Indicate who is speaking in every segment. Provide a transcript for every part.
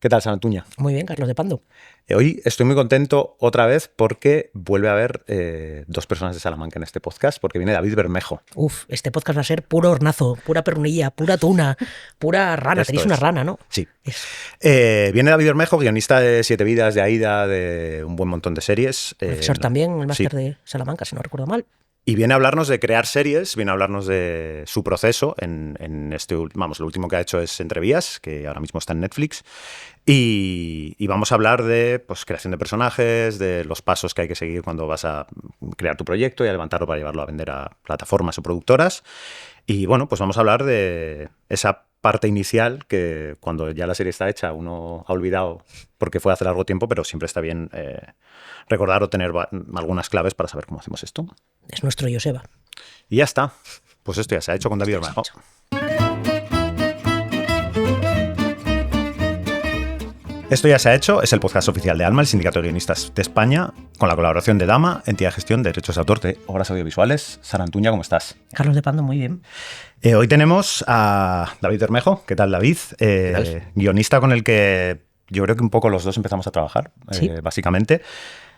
Speaker 1: ¿Qué tal, Santuña?
Speaker 2: Muy bien, Carlos de Pando.
Speaker 1: Hoy estoy muy contento otra vez porque vuelve a haber dos personas de Salamanca en este podcast, porque viene David Bermejo.
Speaker 2: Este podcast va a ser puro hornazo, pura pernilla, pura tuna, pura rana.
Speaker 1: Esto
Speaker 2: Tenéis
Speaker 1: es.
Speaker 2: una rana, ¿no?
Speaker 1: Sí. Viene David Bermejo, guionista de Siete Vidas, de Aida, de un buen montón de series.
Speaker 2: Profesor también, el máster
Speaker 1: sí.
Speaker 2: de Salamanca, si no recuerdo mal.
Speaker 1: Y viene a hablarnos de crear series, viene a hablarnos de su proceso en este, vamos, lo último que ha hecho es Entrevías, que ahora mismo está en Netflix, y vamos a hablar de pues, creación de personajes, de los pasos que hay que seguir cuando vas a crear tu proyecto y a levantarlo para llevarlo a vender a plataformas o productoras. Y bueno, pues vamos a hablar de esa parte inicial que cuando ya la serie está hecha uno ha olvidado porque fue hace largo tiempo, pero siempre está bien recordar o tener algunas claves para saber cómo hacemos esto.
Speaker 2: Es nuestro Joseba.
Speaker 1: Y ya está. Pues esto ya se ha hecho con David Bermejo. Esto ya se ha hecho, es el podcast oficial de Alma, el Sindicato de Guionistas de España, con la colaboración de Dama, entidad de gestión de derechos de autor de obras audiovisuales. Sara Antuña, ¿cómo estás?
Speaker 2: Carlos de Pando, muy bien.
Speaker 1: Hoy tenemos a David Bermejo. ¿Qué tal, David? Guionista con el que yo creo que un poco los dos empezamos a trabajar,
Speaker 2: ¿Sí?
Speaker 1: básicamente,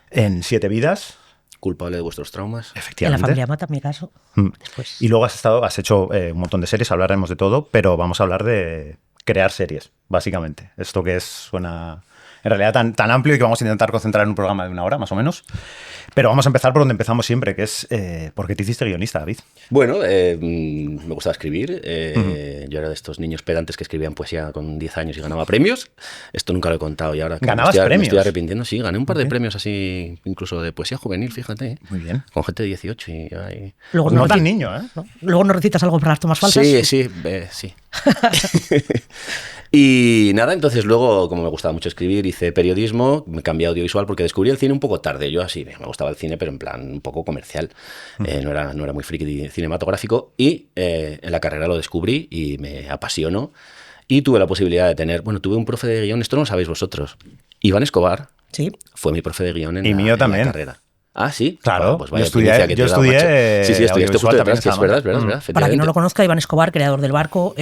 Speaker 1: en Siete Vidas.
Speaker 3: Culpable de vuestros traumas.
Speaker 2: En
Speaker 1: Efectivamente.
Speaker 2: la familia Mata, en mi caso. Después.
Speaker 1: Y luego has hecho un montón de series, hablaremos de todo, pero vamos a hablar de crear series, básicamente. Esto que suena en realidad tan amplio y que vamos a intentar concentrar en un programa de 1 hora, más o menos. Pero vamos a empezar por donde empezamos siempre, que es ¿por qué te hiciste guionista, David?
Speaker 3: Bueno, me gustaba escribir. Yo era de estos niños pedantes que escribían poesía con 10 años y ganaba premios. Esto nunca lo he contado y ahora
Speaker 1: ¿Ganabas
Speaker 3: me
Speaker 1: premios?
Speaker 3: estoy arrepintiendo. Sí, gané un par de premios así, incluso de poesía juvenil, fíjate.
Speaker 1: Muy bien.
Speaker 3: Con gente de 18 y...
Speaker 2: Luego
Speaker 1: No tan
Speaker 2: reci-
Speaker 1: niño, ¿eh?
Speaker 2: ¿no? Luego no recitas algo para las tomas falsas.
Speaker 3: Sí. Y nada, entonces luego, como me gustaba mucho escribir, hice periodismo, me cambié a audiovisual porque descubrí el cine un poco tarde. Yo así, me gustaba el cine, pero en plan un poco comercial. No era muy friki cinematográfico y en la carrera lo descubrí y me apasionó. Y tuve la posibilidad de tuve un profe de guión, esto no lo sabéis vosotros. Iván Escobar
Speaker 2: Sí.
Speaker 3: fue mi profe de guión en
Speaker 1: Y mío
Speaker 3: la
Speaker 1: también.
Speaker 3: carrera. Ah, sí.
Speaker 1: Claro,
Speaker 3: Ah, pues vaya
Speaker 1: yo estudié-
Speaker 3: primicia que te
Speaker 1: yo
Speaker 3: he dado,
Speaker 1: estudié,
Speaker 3: macho. Sí, estudiaste
Speaker 1: audiovisual
Speaker 3: justo detrás,
Speaker 1: también
Speaker 3: que
Speaker 1: en
Speaker 3: es verdad,
Speaker 1: Salamanca.
Speaker 2: Para quien no lo
Speaker 3: efectivamente.
Speaker 2: conozca, Iván Escobar, creador del Barco,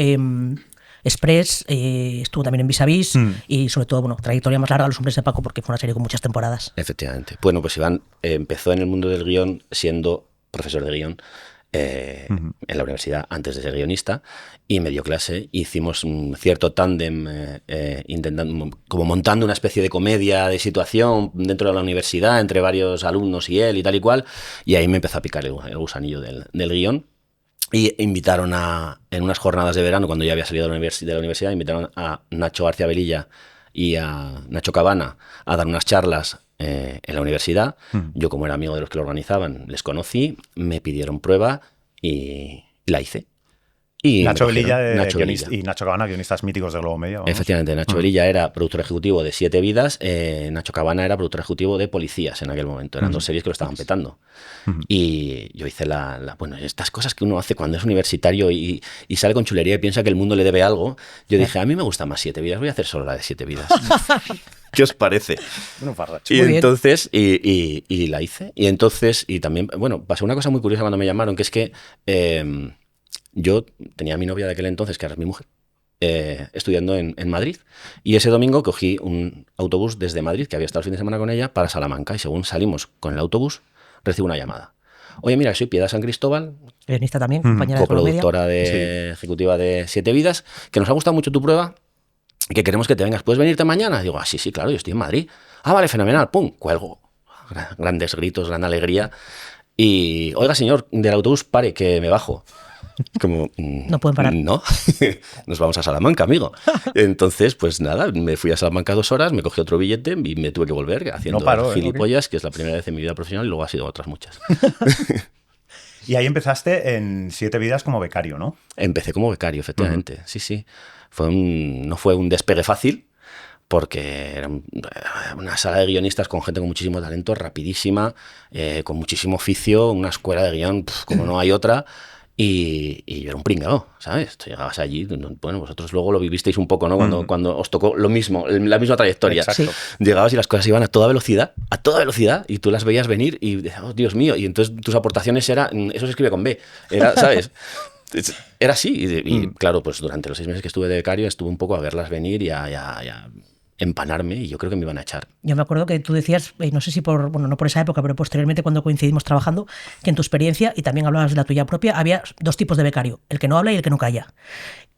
Speaker 2: Express, estuvo también en Vis a Vis y sobre todo, bueno, trayectoria más larga, Los Hombres de Paco, porque fue una serie con muchas temporadas.
Speaker 3: Efectivamente. Bueno, pues Iván empezó en el mundo del guión siendo profesor de guión en la universidad antes de ser guionista y me dio clase. Hicimos un cierto tándem intentando, como montando una especie de comedia de situación dentro de la universidad entre varios alumnos y él y tal y cual. Y ahí me empezó a picar el gusanillo del guión. Y invitaron en unas jornadas de verano, cuando ya había salido de la universidad, invitaron a Nacho García Velilla y a Nacho Cabana a dar unas charlas en la universidad. Yo, como era amigo de los que lo organizaban, les conocí, me pidieron prueba y la hice. Y
Speaker 1: Nacho
Speaker 3: me cogieron.
Speaker 1: Velilla,
Speaker 3: Nacho
Speaker 1: guionista,
Speaker 3: Velilla.
Speaker 1: y Nacho Cabana, guionistas míticos de Globo Media. Vamos.
Speaker 3: Efectivamente, Nacho Velilla era productor ejecutivo de Siete Vidas, Nacho Cabana era productor ejecutivo de Policías en aquel momento. Eran dos series que lo estaban petando. Y yo hice bueno, estas cosas que uno hace cuando es universitario y sale con chulería y piensa que el mundo le debe algo. Yo dije, a mí me gusta más Siete Vidas, voy a hacer solo la de Siete Vidas. ¿Qué os parece?
Speaker 1: Bueno, farracho.
Speaker 3: Y
Speaker 2: Muy bien.
Speaker 3: entonces, y la hice. Y entonces, y también, bueno, pasó una cosa muy curiosa cuando me llamaron, que es que yo tenía a mi novia de aquel entonces, que ahora es mi mujer, estudiando en Madrid. Y ese domingo cogí un autobús desde Madrid, que había estado el fin de semana con ella, para Salamanca. Y según salimos con el autobús, recibo una llamada. Oye, mira, soy Piedad San Cristóbal,
Speaker 2: Guionista también, compañera de Globo Media.
Speaker 3: coproductora ejecutiva de Siete Vidas, que nos ha gustado mucho tu prueba, que queremos que te vengas. ¿Puedes venirte mañana? Y digo, sí, claro, yo estoy en Madrid. Ah, vale, fenomenal. Pum, cuelgo. Grandes gritos, gran alegría. Y, oiga, señor, del autobús, pare, que me bajo. Como,
Speaker 2: No pueden parar.
Speaker 3: No, nos vamos a Salamanca, amigo. Entonces, pues nada, me fui a Salamanca 2 horas, me cogí otro billete y me tuve que volver haciendo
Speaker 1: No paró,
Speaker 3: gilipollas, que es la primera vez en mi vida profesional y luego ha sido otras muchas.
Speaker 1: Y ahí empezaste en Siete Vidas como becario, ¿no?
Speaker 3: Empecé como becario, efectivamente. Sí. No fue un despegue fácil, porque era una sala de guionistas con gente con muchísimo talento, rapidísima, con muchísimo oficio, una escuela de guión como no hay otra. Y yo era un pringao, ¿sabes? Tú llegabas allí, bueno, vosotros luego lo vivisteis un poco, ¿no? Cuando os tocó lo mismo, la misma trayectoria.
Speaker 1: Exacto.
Speaker 2: Sí.
Speaker 3: Llegabas y las cosas iban a toda velocidad, y tú las veías venir y decías, oh, Dios mío, y entonces tus aportaciones eran, eso se escribe con B, ¿sabes? Era así, y claro, pues durante los 6 meses que estuve de becario estuve un poco a verlas venir y a empanarme y yo creo que me iban a echar.
Speaker 2: Yo me acuerdo que tú decías, no sé si no por esa época, pero posteriormente cuando coincidimos trabajando, que en tu experiencia, y también hablabas de la tuya propia, había 2 tipos de becario, el que no habla y el que no calla.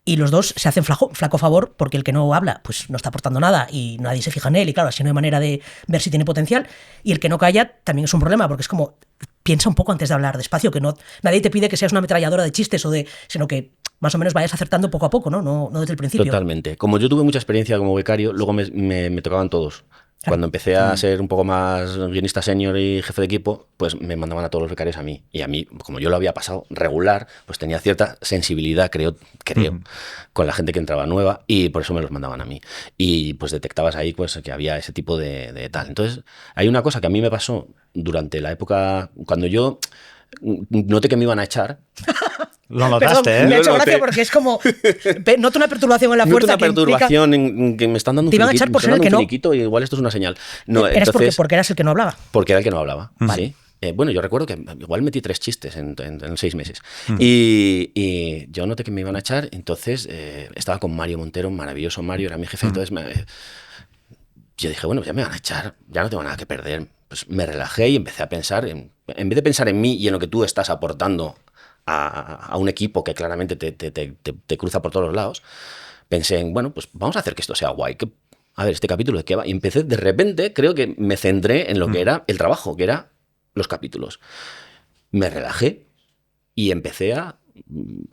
Speaker 2: Y los dos se hacen flaco favor porque el que no habla pues no está aportando nada y nadie se fija en él y claro, así no hay manera de ver si tiene potencial. Y el que no calla también es un problema porque es como, piensa un poco antes de hablar despacio, que nadie te pide que seas una ametralladora de chistes sino que más o menos vayas acertando poco a poco, no desde el principio.
Speaker 3: Totalmente. Como yo tuve mucha experiencia como becario, luego me tocaban todos. Cuando empecé a ser un poco más guionista senior y jefe de equipo, pues me mandaban a todos los becarios a mí. Y a mí, como yo lo había pasado regular, pues tenía cierta sensibilidad, creo, con la gente que entraba nueva y por eso me los mandaban a mí. Y pues detectabas ahí pues que había ese tipo de tal. Entonces, hay una cosa que a mí me pasó durante la época, cuando yo noté que me iban a echar.
Speaker 1: Lo notaste,
Speaker 2: Perdón, me ha hecho gracia porque es como, noto una perturbación en la fuerza.
Speaker 3: Noto una perturbación en que me están dando un finiquito.
Speaker 2: Te iban a echar por ser el que no.
Speaker 3: Y igual esto es una señal. No,
Speaker 2: eras
Speaker 3: entonces,
Speaker 2: porque eras el que no hablaba.
Speaker 3: Porque era el que no hablaba,
Speaker 2: Vale.
Speaker 3: Sí. Bueno, yo recuerdo que igual metí 3 chistes en 6 meses. Y yo noté que me iban a echar, entonces estaba con Mario Montero, maravilloso Mario, era mi jefe, entonces yo dije, bueno, ya me van a echar, ya no tengo nada que perder. Pues me relajé y empecé a pensar, en vez de pensar en mí y en lo que tú estás aportando a un equipo que claramente te cruza por todos los lados, pensé en, bueno, pues vamos a hacer que esto sea guay. A ver, este capítulo, ¿de qué va? Y empecé, de repente, creo que me centré en lo que era el trabajo, que era los capítulos. Me relajé y empecé a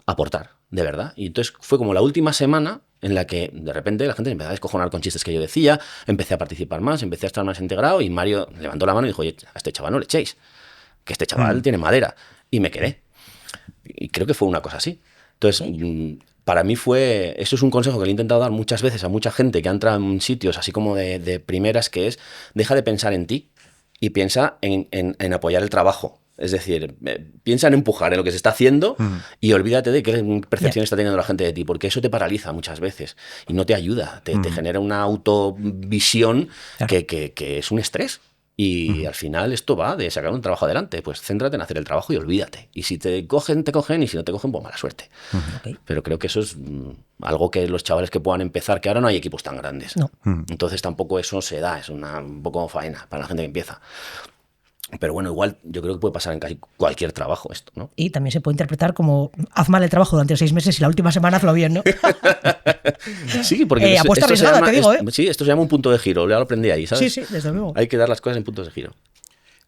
Speaker 3: aportar, de verdad. Y entonces fue como la última semana en la que de repente la gente empezó a descojonar con chistes que yo decía, empecé a participar más, empecé a estar más integrado y Mario levantó la mano y dijo, oye, a este chaval no le echéis, que este chaval tiene madera. Y me quedé. Y creo que fue una cosa así. Entonces, para mí eso es un consejo que le he intentado dar muchas veces a mucha gente que ha entrado en sitios así como de primeras, que es, deja de pensar en ti y piensa en apoyar el trabajo. Es decir, piensa en empujar en lo que se está haciendo y olvídate de qué percepción está teniendo la gente de ti, porque eso te paraliza muchas veces y no te ayuda, te genera una autovisión que es un estrés. Y al final esto va de sacar un trabajo adelante. Pues céntrate en hacer el trabajo y olvídate. Y si te cogen, te cogen. Y si no te cogen, pues mala suerte.
Speaker 2: Okay.
Speaker 3: Pero creo que eso es algo que los chavales que puedan empezar, que ahora no hay equipos tan grandes.
Speaker 2: No.
Speaker 3: Entonces tampoco eso se da. Es un poco faena para la gente que empieza. Pero bueno, igual yo creo que puede pasar en casi cualquier trabajo esto, ¿no?
Speaker 2: Y también se puede interpretar como haz mal el trabajo durante 6 meses y la última semana hazlo bien, ¿no?
Speaker 3: Sí, porque
Speaker 2: apuesta arriesgada, te digo,
Speaker 3: sí, esto se llama un punto de giro, ya lo aprendí ahí, ¿sabes?
Speaker 2: Sí, desde luego.
Speaker 3: Hay que dar las cosas en puntos de giro.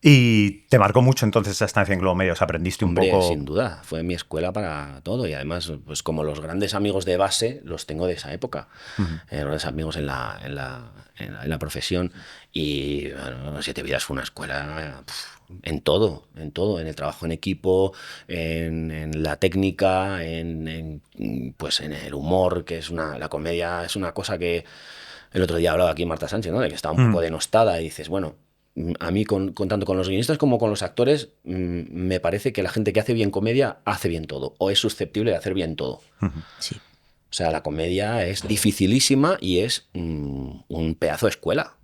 Speaker 1: ¿Y te marcó mucho entonces esa estancia en Globo Medios? ¿Aprendiste un poco?
Speaker 3: Sin duda, fue mi escuela para todo y además, pues como los grandes amigos de base los tengo de esa época, grandes amigos en la profesión y bueno, 7 Vidas fue una escuela en todo, en el trabajo en equipo, en la técnica, pues en el humor, que es la comedia es una cosa que el otro día hablaba aquí Marta Sánchez, ¿no? De que estaba un poco denostada y dices, bueno, a mí, tanto con los guionistas como con los actores, me parece que la gente que hace bien comedia hace bien todo, o es susceptible de hacer bien todo.
Speaker 2: Sí.
Speaker 3: O sea, la comedia es dificilísima y es un pedazo de escuela.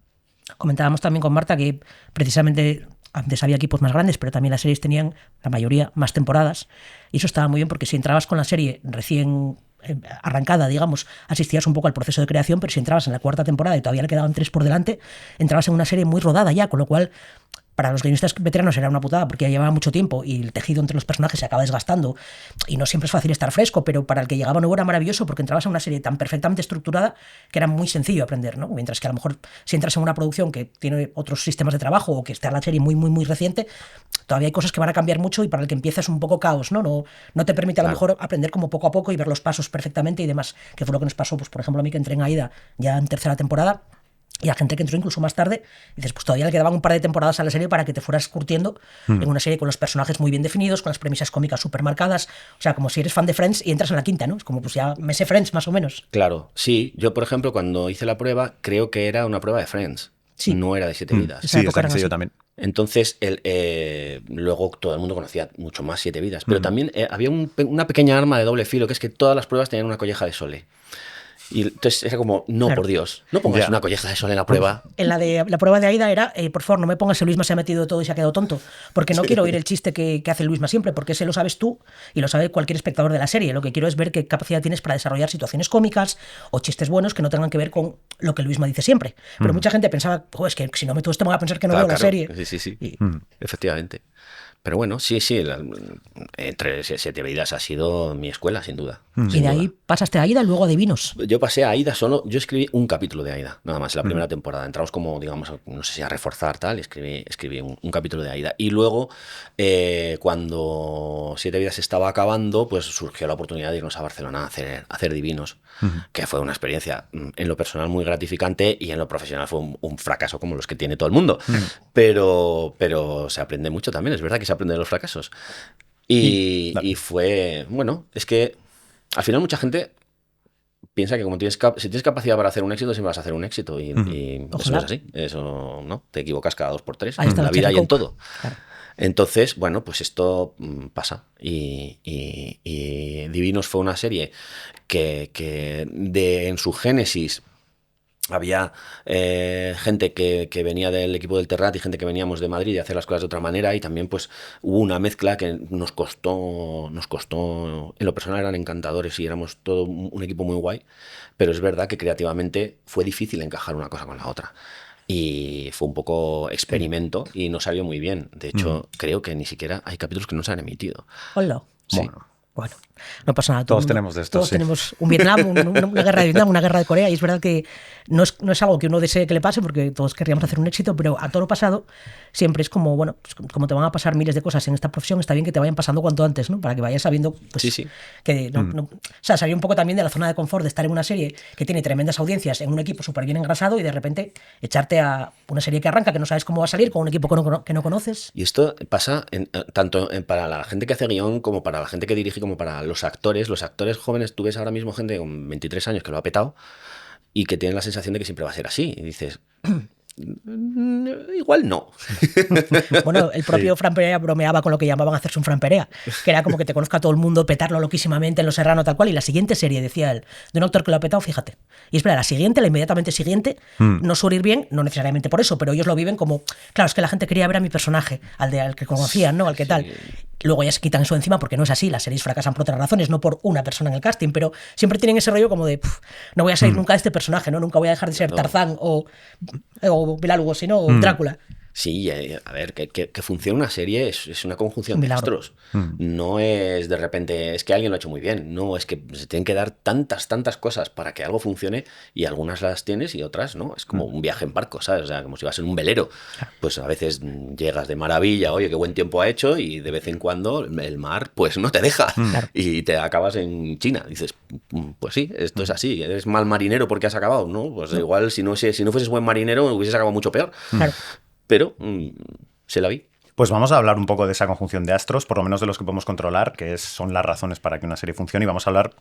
Speaker 2: Comentábamos también con Marta que precisamente antes había equipos más grandes, pero también las series tenían, la mayoría, más temporadas. Y eso estaba muy bien porque si entrabas con la serie recién arrancada, digamos, asistías un poco al proceso de creación, pero si entrabas en la 4ª temporada y todavía le quedaban 3 por delante, entrabas en una serie muy rodada ya, con lo cual para los guionistas veteranos era una putada porque ya llevaba mucho tiempo y el tejido entre los personajes se acaba desgastando y no siempre es fácil estar fresco, pero para el que llegaba nuevo era maravilloso porque entrabas en una serie tan perfectamente estructurada que era muy sencillo aprender, ¿no? Mientras que a lo mejor si entras en una producción que tiene otros sistemas de trabajo o que está la serie muy, muy, muy reciente, todavía hay cosas que van a cambiar mucho y para el que empieza es un poco caos, ¿no? No te permite a lo mejor aprender como poco a poco y ver los pasos perfectamente y demás, que fue lo que nos pasó, pues por ejemplo a mí que entré en AIDA ya en 3ª temporada. Y a gente que entró incluso más tarde, dices, pues todavía le quedaban un par de temporadas a la serie para que te fueras curtiendo en una serie con los personajes muy bien definidos, con las premisas cómicas súper marcadas. O sea, como si eres fan de Friends y entras en la 5ª, ¿no? Es como, pues ya me sé Friends, más o menos.
Speaker 3: Claro, sí. Yo, por ejemplo, cuando hice la prueba, creo que era una prueba de Friends. Sí. No era de 7 Vidas.
Speaker 1: Sí, esa que sé yo también.
Speaker 3: Entonces, luego todo el mundo conocía mucho más 7 Vidas. Pero también había una pequeña arma de doble filo, que es que todas las pruebas tenían una colleja de Sole. Y entonces era como, no,
Speaker 2: Claro.
Speaker 3: por Dios, no pongas una colleja de sol en la prueba.
Speaker 2: En la prueba de Aida era, por favor, no me pongas que Luisma se ha metido todo y se ha quedado tonto, porque no quiero oír el chiste que hace Luisma siempre, porque ese lo sabes tú y lo sabe cualquier espectador de la serie. Lo que quiero es ver qué capacidad tienes para desarrollar situaciones cómicas o chistes buenos que no tengan que ver con lo que Luisma dice siempre. Pero mucha gente pensaba, es que si no meto esto me va a pensar que no veo la serie.
Speaker 3: Sí.
Speaker 2: Y-
Speaker 3: Efectivamente. Pero bueno, sí, entre Siete Vidas ha sido mi escuela, sin duda.
Speaker 2: Y
Speaker 3: sin
Speaker 2: de ahí
Speaker 3: duda.
Speaker 2: pasaste a Aida, luego a Divinos.
Speaker 3: Yo pasé a Aida solo, yo escribí un capítulo de Aida, nada más, la primera temporada. Entramos como, digamos, no sé si a reforzar tal, y escribí un capítulo de Aida. Y luego, cuando Siete Vidas estaba acabando, pues surgió la oportunidad de irnos a Barcelona a hacer Divinos, que fue una experiencia en lo personal muy gratificante y en lo profesional fue un fracaso como los que tiene todo el mundo. Pero se aprende mucho también, es verdad que se aprende de los fracasos. Y fue, bueno, es que al final mucha gente piensa que como si tienes capacidad para hacer un éxito, siempre vas a hacer un éxito. Y eso no es así. Eso no, te equivocas cada 2 por 3
Speaker 2: Ahí está
Speaker 3: en la vida y en todo.
Speaker 2: Claro.
Speaker 3: Entonces, bueno, pues esto pasa. Y Divinos fue una serie que en su génesis había gente que venía del equipo del Terrat y gente que veníamos de Madrid de hacer las cosas de otra manera, y también pues hubo una mezcla que nos costó, en lo personal eran encantadores y éramos todo un equipo muy guay, pero es verdad que creativamente fue difícil encajar una cosa con la otra. Y fue un poco experimento y no salió muy bien. De hecho, creo que ni siquiera hay capítulos que no se han emitido.
Speaker 2: Hola.
Speaker 3: Sí.
Speaker 2: Bueno, no pasa nada.
Speaker 1: Todos tenemos de estos,
Speaker 2: Todos
Speaker 1: sí.
Speaker 2: tenemos un Vietnam, una guerra de Vietnam, una guerra de Corea, y es verdad que no es algo que uno desee que le pase, porque todos querríamos hacer un éxito, pero a todo lo pasado siempre es como, bueno, pues como te van a pasar miles de cosas en esta profesión, está bien que te vayan pasando cuanto antes, ¿no? Para que vayas sabiendo, pues,
Speaker 3: Sí.
Speaker 2: que o sea, salir un poco también de la zona de confort de estar en una serie que tiene tremendas audiencias, en un equipo súper bien engrasado, y de repente echarte a una serie que arranca, que no sabes cómo va a salir, con un equipo que no conoces.
Speaker 3: Y esto pasa tanto para la gente que hace guión, como para la gente que dirige, como para los actores. Los actores jóvenes, tú ves ahora mismo gente con 23 años que lo ha petado y que tienen la sensación de que siempre va a ser así. Y dices, igual no.
Speaker 2: Bueno, el propio Fran Perea bromeaba con lo que llamaban hacerse un Fran Perea, que era como que te conozca todo el mundo, petarlo loquísimamente en Los Serrano, tal cual. Y la siguiente serie, decía él, de un actor que lo ha petado, fíjate. Y espera, la siguiente, la inmediatamente siguiente, no suele ir bien, no necesariamente por eso, pero ellos lo viven como, claro, es que la gente quería ver a mi personaje, al que conocían, ¿no? Al que tal. Luego ya se quitan eso encima porque no es así, las series fracasan por otras razones, no por una persona en el casting, pero siempre tienen ese rollo como de, no voy a salir nunca de este personaje, ¿no? Nunca voy a dejar de ser Tarzán o Bela Lugosi, ¿no? O Drácula.
Speaker 3: Sí, a ver, que funcione una serie es una conjunción
Speaker 2: Un
Speaker 3: de
Speaker 2: milagro.
Speaker 3: astros. No es de repente, es que alguien lo ha hecho muy bien. No, es que se tienen que dar tantas cosas para que algo funcione, y algunas las tienes y otras no. Es como un viaje en barco, ¿sabes? O sea, como si vas en un velero. Pues a veces llegas de maravilla, oye, qué buen tiempo ha hecho, y de vez en cuando el mar pues no te deja y te acabas en China. Dices, pues sí, esto es así. ¿Eres mal marinero porque has acabado? No, pues igual si no fueses buen marinero hubieses acabado mucho peor.
Speaker 2: Claro.
Speaker 3: Pero se la vi.
Speaker 1: Pues vamos a hablar un poco de esa conjunción de astros, por lo menos de los que podemos controlar, que son las razones para que una serie funcione, y vamos a hablar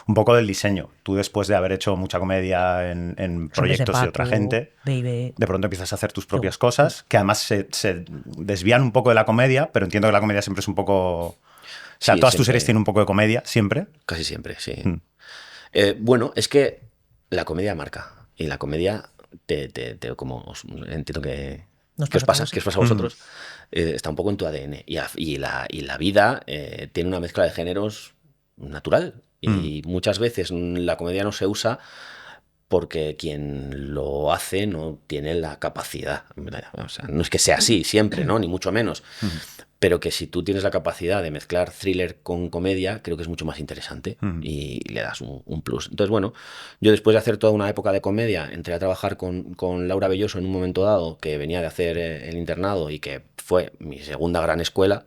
Speaker 1: un poco del diseño. Tú, después de haber hecho mucha comedia en proyectos de otra gente,
Speaker 2: Baby.
Speaker 1: de pronto empiezas a hacer tus propias cosas, que además se desvían un poco de la comedia, pero entiendo que la comedia siempre es un poco... O sea,
Speaker 3: Sí,
Speaker 1: todas tus
Speaker 3: siempre.
Speaker 1: series tienen un poco de comedia, siempre.
Speaker 3: Casi siempre, sí. Bueno, es que la comedia marca. Y la comedia, como entiendo que os pasa a vosotros, está un poco en tu ADN. Y la vida tiene una mezcla de géneros natural. Y muchas veces la comedia no se usa porque quien lo hace no tiene la capacidad. O sea, no es que sea así siempre, ¿no? Ni mucho menos. Pero que si tú tienes la capacidad de mezclar thriller con comedia, creo que es mucho más interesante y le das un plus. Entonces, bueno, yo después de hacer toda una época de comedia, entré a trabajar con Laura Belloso en un momento dado, que venía de hacer el internado y que fue mi segunda gran escuela.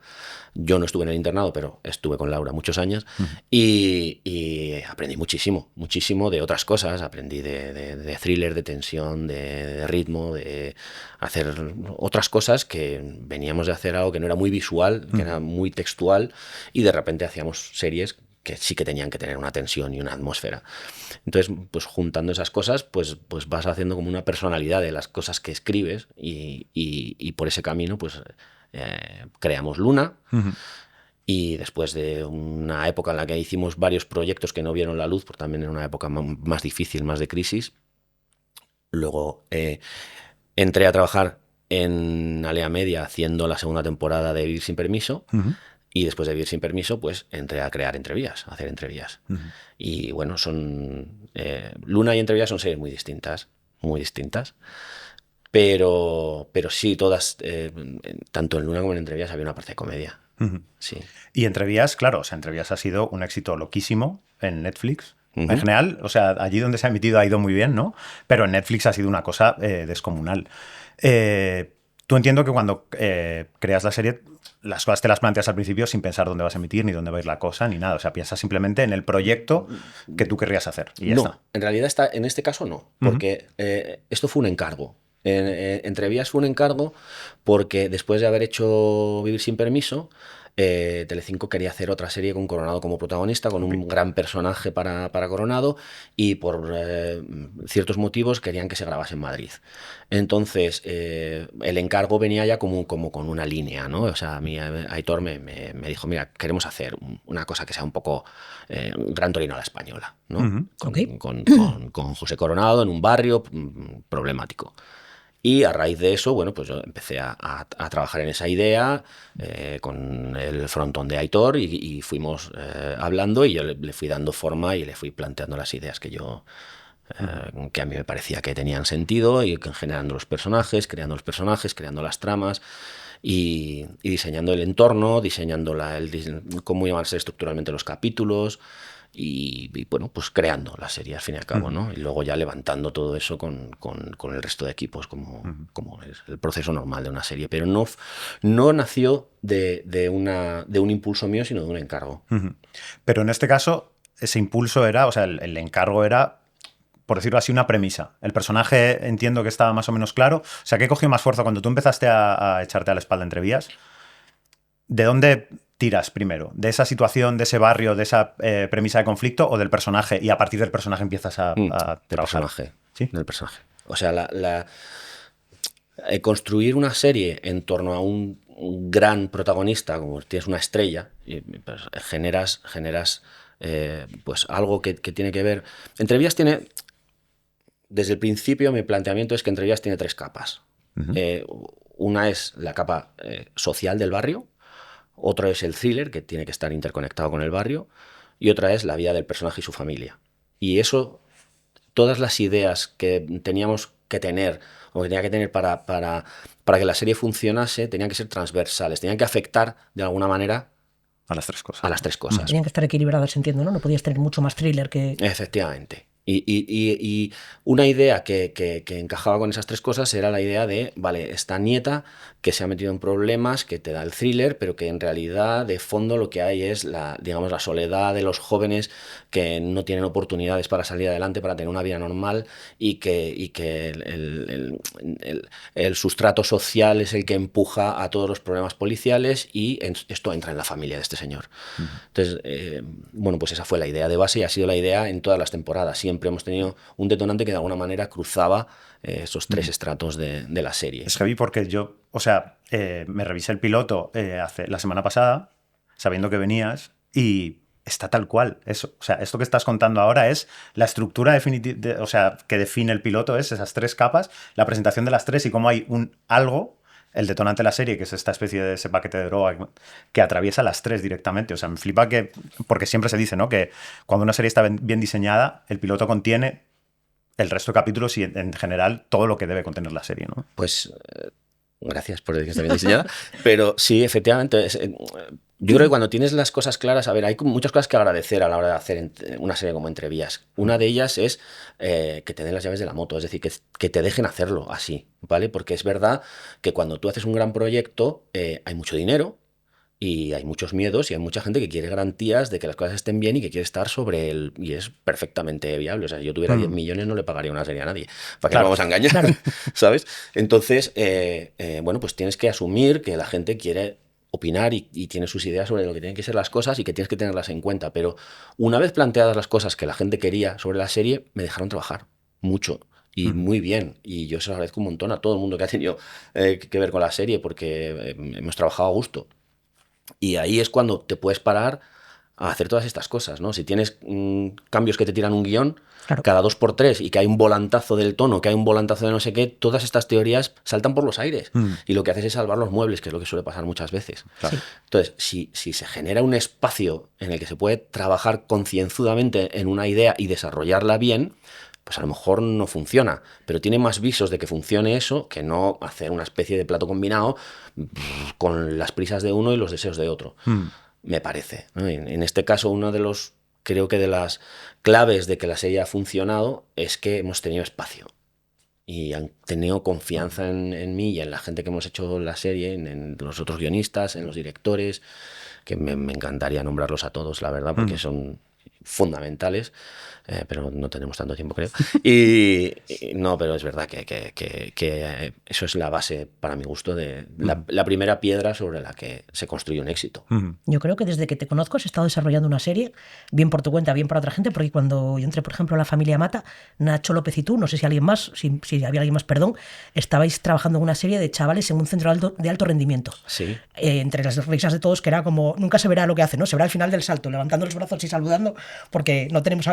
Speaker 3: Yo no estuve en el internado, pero estuve con Laura muchos años y aprendí muchísimo de otras cosas. Aprendí de thriller, de tensión, de ritmo, de hacer otras cosas que veníamos de hacer algo que no era muy visual, que era muy textual, y de repente hacíamos series que sí que tenían que tener una tensión y una atmósfera. Entonces, pues juntando esas cosas, pues vas haciendo como una personalidad de las cosas que escribes y por ese camino, pues creamos Luna. Y después de una época en la que hicimos varios proyectos que no vieron la luz, porque también era una época más difícil, más de crisis, luego entré a trabajar en Alea Media haciendo la segunda temporada de Vivir sin Permiso. Y después de Vivir sin Permiso, pues entré a crear Entrevías, a hacer Entrevías. Y bueno, Luna y Entrevías son series muy distintas, pero sí, todas, tanto en Luna como en Entrevías había una parte de comedia. Sí.
Speaker 1: Y Entrevías, claro, o sea, Entrevías ha sido un éxito loquísimo en Netflix. En general, o sea, allí donde se ha emitido ha ido muy bien, ¿no? Pero en Netflix ha sido una cosa descomunal. Tú entiendo que cuando creas la serie, las cosas te las planteas al principio sin pensar dónde vas a emitir, ni dónde va a ir la cosa, ni nada. O sea, piensas simplemente en el proyecto que tú querrías hacer. Y ya está.
Speaker 3: En realidad en este caso no, porque esto fue un encargo. Entrevías fue un encargo porque después de haber hecho Vivir sin Permiso, Telecinco quería hacer otra serie con Coronado como protagonista, con un gran personaje para Coronado, y por ciertos motivos querían que se grabase en Madrid. Entonces, el encargo venía ya como con una línea, ¿no? O sea, a mí Aitor me dijo, mira, queremos hacer una cosa que sea un poco Gran Torino a la española, ¿no? Con José Coronado en un barrio problemático. Y a raíz de eso, bueno, pues yo empecé a trabajar en esa idea con el frontón de Aitor y fuimos hablando, y yo le fui dando forma y le fui planteando las ideas que a mí me parecía que tenían sentido, y generando los personajes, creando las tramas y diseñando el entorno, diseñando cómo iban a ser estructuralmente los capítulos. Y bueno, pues creando la serie al fin y al cabo, ¿no? Y luego ya levantando todo eso con el resto de equipos, como es el proceso normal de una serie. Pero no nació de un impulso mío, sino de un encargo.
Speaker 1: Pero en este caso, ese impulso era, o sea, el encargo era, por decirlo así, una premisa. El personaje entiendo que estaba más o menos claro. O sea, ¿qué cogió más fuerza cuando tú empezaste a echarte a la espalda Entrevías? ¿De dónde tiras primero? ¿De esa situación, de ese barrio, de esa premisa de conflicto, o del personaje? Y a partir del personaje empiezas a trabajar.
Speaker 3: Personaje.
Speaker 1: ¿Sí?
Speaker 3: Del personaje. O sea, construir una serie en torno a un gran protagonista, como tienes una estrella, y pues, generas pues algo que tiene que ver. Entrevías tiene, desde el principio, mi planteamiento es que Entrevías tiene 3 capas. Una es la capa social del barrio. Otra es el thriller, que tiene que estar interconectado con el barrio, y otra es la vida del personaje y su familia. Y eso, todas las ideas que teníamos que tener, o que tenía que tener para que la serie funcionase, tenían que ser transversales, tenían que afectar de alguna manera
Speaker 1: a las 3 cosas.
Speaker 3: A las 3 cosas.
Speaker 2: Tenían que estar equilibradas, entiendo, ¿no? No podías tener mucho más thriller que...
Speaker 3: Efectivamente. Y una idea que encajaba con esas 3 cosas era la idea de, vale, esta nieta que se ha metido en problemas, que te da el thriller, pero que en realidad de fondo lo que hay es digamos, la soledad de los jóvenes que no tienen oportunidades para salir adelante, para tener una vida normal, y que el sustrato social es el que empuja a todos los problemas policiales, y esto entra en la familia de este señor. Entonces, bueno, pues esa fue la idea de base, y ha sido la idea en todas las temporadas. Siempre hemos tenido un detonante que de alguna manera cruzaba esos 3 estratos de la serie.
Speaker 1: Es heavy porque yo, o sea, me revisé el piloto la semana pasada, sabiendo que venías, y está tal cual. Eso, o sea, esto que estás contando ahora es la estructura definitiva, o sea, que define el piloto, es esas 3 capas, la presentación de las 3 y cómo hay algo, el detonante de la serie, que es esta especie de ese paquete de droga que atraviesa las 3 directamente. O sea, me flipa porque siempre se dice, ¿no?, que cuando una serie está bien diseñada, el piloto contiene el resto de capítulos y en general todo lo que debe contener la serie, ¿no?
Speaker 3: Pues gracias por decir que está bien diseñada, pero sí, efectivamente, yo creo que cuando tienes las cosas claras, a ver, hay muchas cosas que agradecer a la hora de hacer una serie como Entrevías. Una de ellas es que te den las llaves de la moto, es decir, que te dejen hacerlo así, ¿vale? Porque es verdad que cuando tú haces un gran proyecto hay mucho dinero, y hay muchos miedos, y hay mucha gente que quiere garantías de que las cosas estén bien y que quiere estar sobre él, y es perfectamente viable. O sea, si yo tuviera 10 millones no le pagaría una serie a nadie. ¿Para qué nos vamos a engañar? Claro. ¿Sabes? Entonces, bueno, pues tienes que asumir que la gente quiere opinar y tiene sus ideas sobre lo que tienen que ser las cosas, y que tienes que tenerlas en cuenta. Pero una vez planteadas las cosas que la gente quería sobre la serie, me dejaron trabajar mucho. Y muy bien, y yo se lo agradezco un montón a todo el mundo que ha tenido que ver con la serie, porque hemos trabajado a gusto. Y ahí es cuando te puedes parar a hacer todas estas cosas, ¿no? Si tienes cambios que te tiran un guión,
Speaker 2: Claro.
Speaker 3: cada 2x3 y que hay un volantazo del tono, que hay un volantazo de no sé qué, todas estas teorías saltan por los aires. Y lo que haces es salvar los muebles, que es lo que suele pasar muchas veces.
Speaker 1: Claro.
Speaker 2: Sí.
Speaker 3: Entonces, si se genera un espacio en el que se puede trabajar concienzudamente en una idea y desarrollarla bien, pues a lo mejor no funciona, pero tiene más visos de que funcione eso que no hacer una especie de plato combinado con las prisas de uno y los deseos de otro. Me parece, ¿no? En este caso, creo que de las claves de que la serie ha funcionado es que hemos tenido espacio y han tenido confianza en mí y en la gente que hemos hecho la serie, en los otros guionistas, en los directores, que me encantaría nombrarlos a todos, la verdad, porque son fundamentales, pero no tenemos tanto tiempo, creo. Y no, pero es verdad que eso es la base, para mi gusto, de la primera piedra sobre la que se construye un éxito.
Speaker 2: Yo creo que desde que te conozco has estado desarrollando una serie, bien por tu cuenta, bien para otra gente, porque cuando yo entré, por ejemplo, a La Familia Mata, Nacho López y tú, no sé si alguien más, si había alguien más, perdón, estabais trabajando en una serie de chavales en un centro de alto rendimiento.
Speaker 3: Sí.
Speaker 2: Entre las risas de todos, que era como, nunca se verá lo que hace, ¿no? Se verá al final del salto, levantando los brazos y saludando, porque no tenemos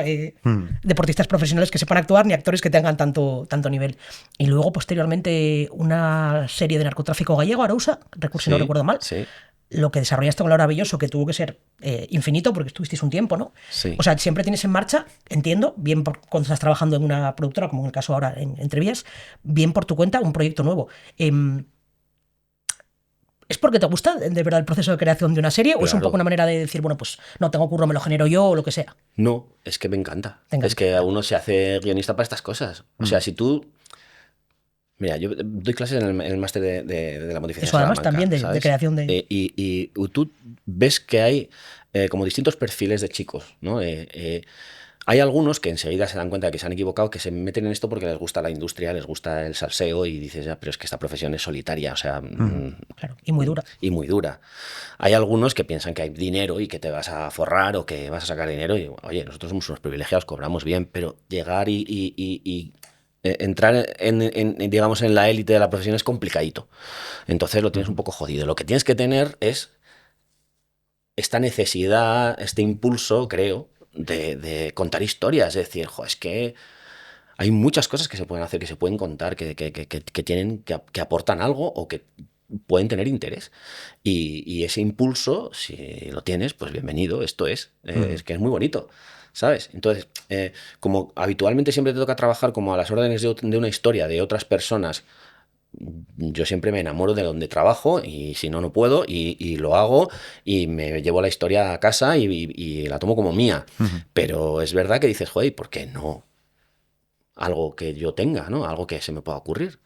Speaker 2: deportistas profesionales que sepan actuar ni actores que tengan tanto nivel. Y luego, posteriormente, una serie de narcotráfico gallego, Arousa, si no recuerdo mal.
Speaker 3: Sí.
Speaker 2: Lo que desarrollaste con Laura Belloso, que tuvo que ser infinito, porque estuvisteis un tiempo, ¿no?
Speaker 3: Sí.
Speaker 2: O sea, siempre tienes en marcha, entiendo, bien cuando estás trabajando en una productora, como en el caso ahora en Entrevías, bien por tu cuenta, un proyecto nuevo. ¿Es porque te gusta de verdad el proceso de creación de una serie? ¿O es un
Speaker 3: Claro.
Speaker 2: poco una manera de decir, bueno, pues no tengo curro, me lo genero yo o lo que sea?
Speaker 3: No, es que me encanta.
Speaker 2: Te encanta.
Speaker 3: Es que uno se hace guionista para estas cosas. O sea, si tú... Mira, yo doy clases en el máster de la Pontificia
Speaker 2: Eso además
Speaker 3: Salamanca,
Speaker 2: también de
Speaker 3: ¿sabes?
Speaker 2: creación de...
Speaker 3: Y tú ves que hay como distintos perfiles de chicos, ¿no? Hay algunos que enseguida se dan cuenta de que se han equivocado, que se meten en esto porque les gusta la industria, les gusta el salseo y dices, ya, pero es que esta profesión es solitaria, o sea...
Speaker 2: Claro, y muy dura.
Speaker 3: Y muy dura. Hay algunos que piensan que hay dinero y que te vas a forrar o que vas a sacar dinero y, oye, nosotros somos unos privilegiados, cobramos bien, pero llegar y entrar digamos, en la élite de la profesión es complicadito. Entonces lo tienes un poco jodido. Lo que tienes que tener es esta necesidad, este impulso, creo, de contar historias. Es decir, es que hay muchas cosas que se pueden hacer, que se pueden contar, que aportan algo o que pueden tener interés. Y ese impulso, si lo tienes, pues bienvenido, esto es que es muy bonito, ¿sabes? Entonces, como habitualmente siempre te toca trabajar como a las órdenes de una historia de otras personas, yo siempre me enamoro de donde trabajo y si no, no puedo y lo hago y me llevo la historia a casa y la tomo como mía. Pero es verdad que dices, joder, ¿por qué no? Algo que yo tenga, ¿no? Algo que se me pueda ocurrir.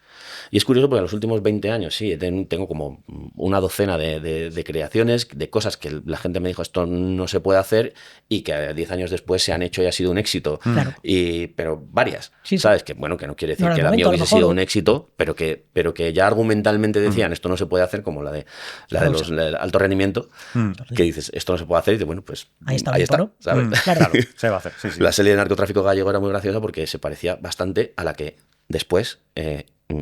Speaker 3: Y es curioso porque en los últimos 20 años sí, tengo como una docena de creaciones, de cosas que la gente me dijo esto no se puede hacer y que 10 años después se han hecho y ha sido un éxito.
Speaker 2: Claro.
Speaker 3: Pero varias,
Speaker 2: Sí, sí.
Speaker 3: ¿sabes? Que bueno, que no quiere decir
Speaker 2: No,
Speaker 3: que
Speaker 2: al
Speaker 3: la mía
Speaker 2: momento, a lo
Speaker 3: hubiese sido
Speaker 2: mejor,
Speaker 3: un éxito, pero que ya argumentalmente decían esto no se puede hacer, como la de los alto rendimiento, que dices esto no se puede hacer y dices, bueno, pues
Speaker 2: Ahí está,
Speaker 3: está, ¿sabes?
Speaker 2: Claro.
Speaker 1: Se va a hacer, sí, sí.
Speaker 3: La serie de narcotráfico gallego era muy graciosa porque se parecía bastante a la que después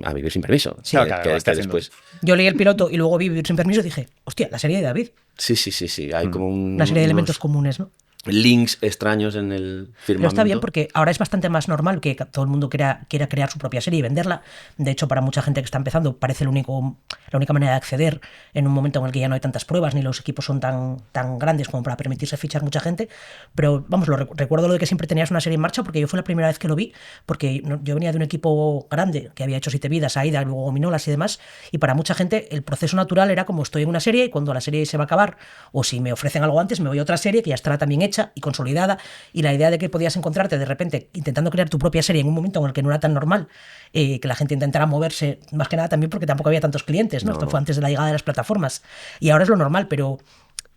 Speaker 3: a Vivir sin permiso.
Speaker 2: Sí.
Speaker 1: Claro,
Speaker 3: que
Speaker 1: está haciendo.
Speaker 3: después.
Speaker 2: Yo leí el piloto y luego vi Vivir sin permiso y dije, hostia, la serie de David.
Speaker 3: Sí. Hay como
Speaker 2: Una serie de elementos comunes, ¿no?
Speaker 3: links extraños en el firmamento.
Speaker 2: Pero está bien porque ahora es bastante más normal que todo el mundo quiera crear su propia serie y venderla. De hecho, para mucha gente que está empezando, parece la única manera de acceder en un momento en el que ya no hay tantas pruebas ni los equipos son tan grandes como para permitirse fichar mucha gente. Pero vamos, recuerdo lo de que siempre tenías una serie en marcha porque yo fue la primera vez que lo vi, porque yo venía de un equipo grande que había hecho 7 vidas, Aida, luego Gominolas y demás, y para mucha gente el proceso natural era como estoy en una serie y cuando la serie se va a acabar, o si me ofrecen algo antes, me voy a otra serie que ya estará también hecha y consolidada, y la idea de que podías encontrarte de repente intentando crear tu propia serie en un momento en el que no era tan normal que la gente intentara moverse, más que nada también porque tampoco había tantos clientes, ¿no? Esto fue antes de la llegada de las plataformas y ahora es lo normal, pero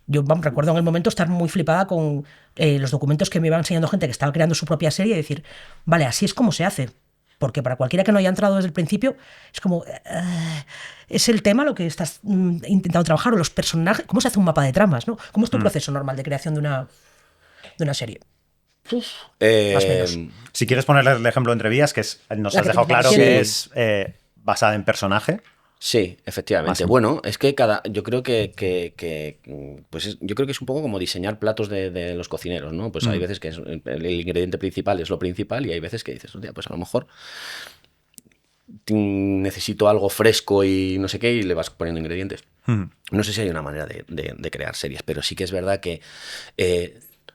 Speaker 2: yo recuerdo en el momento estar muy flipada con los documentos que me iba enseñando gente que estaba creando su propia serie y decir, vale, así es como se hace. Porque para cualquiera que no haya entrado desde el principio, es como... es el tema lo que estás intentando trabajar, o los personajes... ¿Cómo se hace un mapa de tramas, no? ¿Cómo es tu proceso normal de creación de una serie? Más o menos.
Speaker 1: Si quieres ponerle el ejemplo de Entrevías, que nos
Speaker 2: La
Speaker 1: has
Speaker 2: que
Speaker 1: dejado
Speaker 2: te
Speaker 1: claro
Speaker 2: quiero.
Speaker 1: que es basada en personaje.
Speaker 3: Sí, efectivamente.
Speaker 1: Más-
Speaker 3: Bueno, es que yo creo yo creo que es un poco como diseñar platos de los cocineros, ¿no? Pues hay veces que el ingrediente principal es lo principal y hay veces que dices, hostia, pues a lo mejor necesito algo fresco y no sé qué y le vas poniendo ingredientes. No sé si hay una manera de crear series, pero sí que es verdad que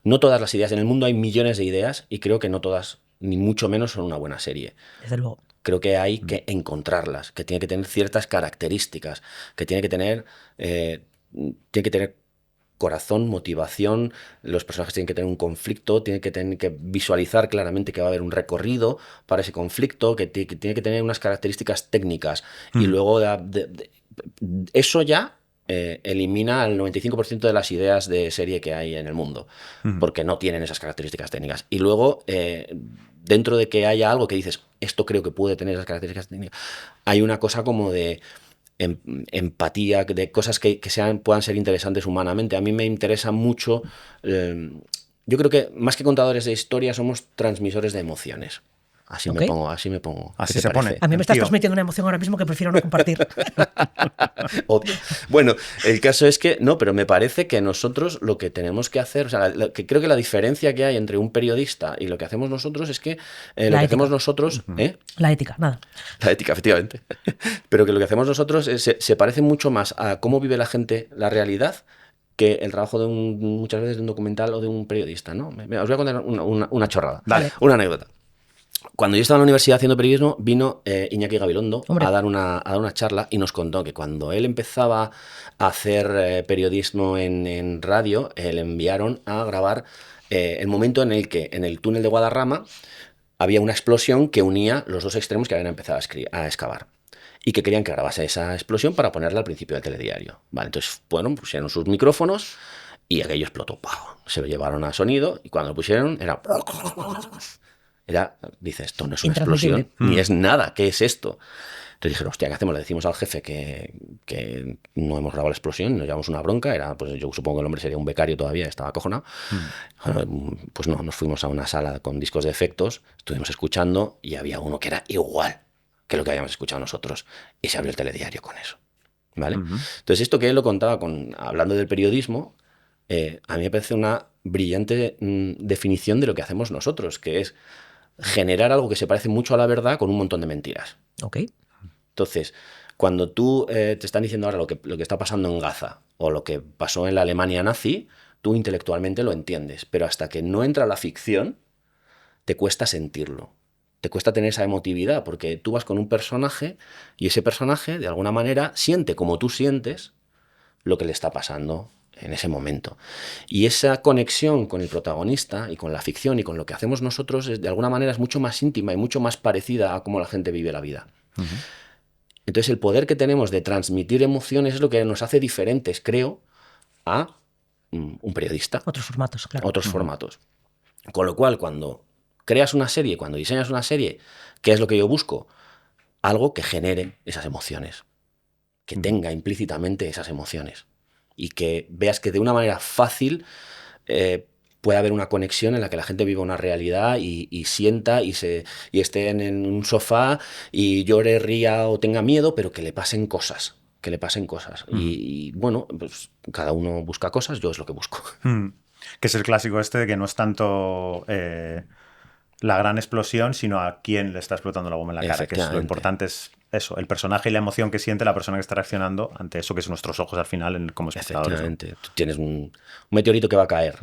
Speaker 3: no todas las ideas, en el mundo hay millones de ideas y creo que no todas, ni mucho menos, son una buena serie.
Speaker 2: Desde luego.
Speaker 3: Creo que hay que encontrarlas, que tiene que tener ciertas características, que tiene que tener corazón, motivación, los personajes tienen que tener un conflicto, tienen que visualizar claramente que va a haber un recorrido para ese conflicto, que tiene que tener unas características técnicas y luego eso ya elimina el 95% de las ideas de serie que hay en el mundo, porque no tienen esas características técnicas. Y luego, dentro de que haya algo que dices, esto creo que puede tener esas características técnicas, hay una cosa como de empatía, de cosas que puedan ser interesantes humanamente. A mí me interesa mucho, yo creo que más que contadores de historias somos transmisores de emociones. Así me pongo.
Speaker 1: Así
Speaker 3: ¿Qué
Speaker 1: se
Speaker 3: te
Speaker 1: pone.
Speaker 3: parece?
Speaker 2: A mí me estás
Speaker 1: Tío.
Speaker 2: transmitiendo una emoción ahora mismo que prefiero no compartir.
Speaker 3: Obvio. Bueno, el caso es que no, pero me parece que nosotros lo que tenemos que hacer, o sea, que creo que la diferencia que hay entre un periodista y lo que hacemos nosotros es que lo que
Speaker 2: ética.
Speaker 3: hacemos nosotros,
Speaker 2: La ética, nada.
Speaker 3: la ética, efectivamente, pero que lo que hacemos nosotros se parece mucho más a cómo vive la gente la realidad que el trabajo muchas veces de un documental o de un periodista, ¿no? Os voy a contar una chorrada,
Speaker 2: Dale.
Speaker 3: una anécdota. Cuando yo estaba en la universidad haciendo periodismo, vino Iñaki Gabilondo a dar una charla y nos contó que cuando él empezaba a hacer periodismo en radio, le enviaron a grabar el momento en el que en el túnel de Guadarrama había una explosión que unía los dos extremos que habían empezado a excavar. Y que querían que grabase esa explosión para ponerla al principio del telediario. Vale, entonces, bueno, pusieron sus micrófonos y aquello explotó. ¡Pau! Se lo llevaron a sonido y cuando lo pusieron era... Dice, esto no es una explosión, ni es nada, ¿qué es esto? Entonces dijeron, hostia, ¿qué hacemos? Le decimos al jefe que no hemos grabado la explosión, nos llevamos una bronca, pues yo supongo que el hombre sería un becario todavía, estaba acojonado. Pues no, nos fuimos a una sala con discos de efectos, estuvimos escuchando y había uno que era igual que lo que habíamos escuchado nosotros y se abrió el telediario con eso, ¿vale? Entonces esto que él lo contaba hablando del periodismo, a mí me parece una brillante definición de lo que hacemos nosotros, que es generar algo que se parece mucho a la verdad con un montón de mentiras.
Speaker 2: Ok.
Speaker 3: Entonces, cuando tú te están diciendo ahora lo que está pasando en Gaza o lo que pasó en la Alemania nazi, tú intelectualmente lo entiendes, pero hasta que no entra la ficción, te cuesta sentirlo. Te cuesta tener esa emotividad, porque tú vas con un personaje y ese personaje, de alguna manera, siente como tú sientes lo que le está pasando en ese momento. Y esa conexión con el protagonista y con la ficción y con lo que hacemos nosotros, de alguna manera, es mucho más íntima y mucho más parecida a cómo la gente vive la vida. Entonces, el poder que tenemos de transmitir emociones es lo que nos hace diferentes, creo, a un periodista.
Speaker 2: Otros formatos, claro.
Speaker 3: Otros formatos. Con lo cual, cuando creas una serie, cuando diseñas una serie, ¿qué es lo que yo busco? Algo que genere esas emociones, que tenga implícitamente esas emociones y que veas que de una manera fácil puede haber una conexión en la que la gente viva una realidad y sienta y esté en un sofá y llore, ría o tenga miedo, pero que le pasen cosas. Y bueno, pues cada uno busca cosas, yo es lo que busco.
Speaker 1: Que es el clásico este de que no es tanto la gran explosión, sino a quién le está explotando la bomba en la cara, que es lo importante es eso, el personaje y la emoción que siente la persona que está reaccionando ante eso que son nuestros ojos al final como espectadores.
Speaker 3: Efectivamente. Tú tienes un meteorito que va a caer.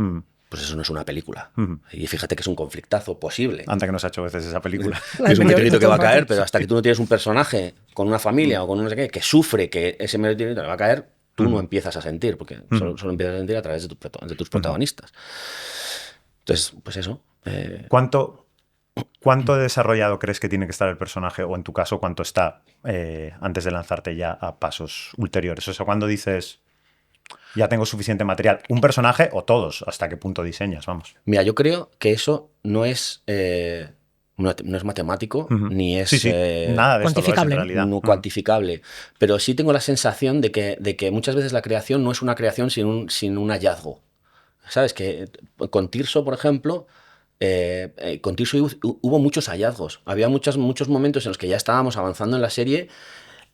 Speaker 3: Pues eso no es una película. Y fíjate que es un conflictazo posible.
Speaker 1: Anda que nos ha hecho veces esa película.
Speaker 3: Es un meteorito que va a caer, pero hasta que tú no tienes un personaje con una familia o con no sé qué que sufre que ese meteorito le va a caer, tú no empiezas a sentir, porque solo empiezas a sentir a través de tus protagonistas. Entonces, pues eso.
Speaker 1: ¿Cuánto desarrollado crees que tiene que estar el personaje? O en tu caso, ¿cuánto está antes de lanzarte ya a pasos ulteriores? O sea, cuando dices, ya tengo suficiente material, ¿un personaje o todos? ¿Hasta qué punto diseñas? Vamos.
Speaker 3: Mira, yo creo que eso no es matemático, ni es
Speaker 1: nada de
Speaker 2: cuantificable.
Speaker 1: Esto en realidad.
Speaker 3: No cuantificable. Pero sí tengo la sensación de que muchas veces la creación no es una creación sin un hallazgo. ¿Sabes? Que con Tirso, por ejemplo, con Tirso hubo muchos hallazgos. Había muchos momentos en los que ya estábamos avanzando en la serie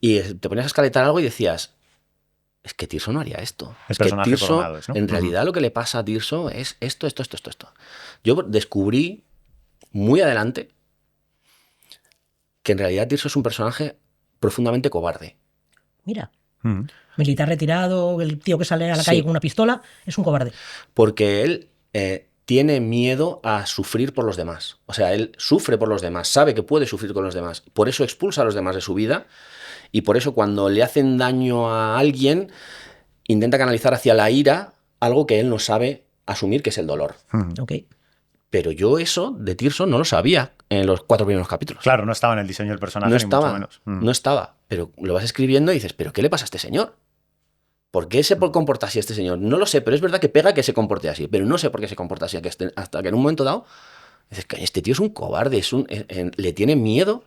Speaker 3: Y te ponías a escaletar algo y decías, es que Tirso no haría esto.
Speaker 1: El
Speaker 3: Es que
Speaker 1: personaje
Speaker 3: Tirso,
Speaker 1: Coronado, ¿no?
Speaker 3: en realidad lo que le pasa a Tirso es esto. Yo descubrí muy adelante que en realidad Tirso es un personaje profundamente cobarde.
Speaker 2: Mira,
Speaker 1: Mm.
Speaker 2: militar retirado, el tío que sale a la
Speaker 3: Sí.
Speaker 2: calle con una pistola, es un cobarde.
Speaker 3: Porque él tiene miedo a sufrir por los demás. O sea, él sufre por los demás, sabe que puede sufrir con los demás. Por eso expulsa a los demás de su vida y por eso cuando le hacen daño a alguien, intenta canalizar hacia la ira algo que él no sabe asumir, que es el dolor.
Speaker 2: Ok.
Speaker 3: Pero yo eso de Tirso no lo sabía en los 4 primeros capítulos.
Speaker 1: Claro, no estaba en el diseño del personaje,
Speaker 3: No
Speaker 1: ni mucho
Speaker 3: estaba,
Speaker 1: menos.
Speaker 3: no estaba. Pero lo vas escribiendo y dices, ¿pero qué le pasa a este señor? ¿Por qué se comporta así este señor? No lo sé, pero es verdad que pega que se comporte así, pero no sé por qué se comporta así, hasta que en un momento dado dices que este tío es un cobarde, le tiene miedo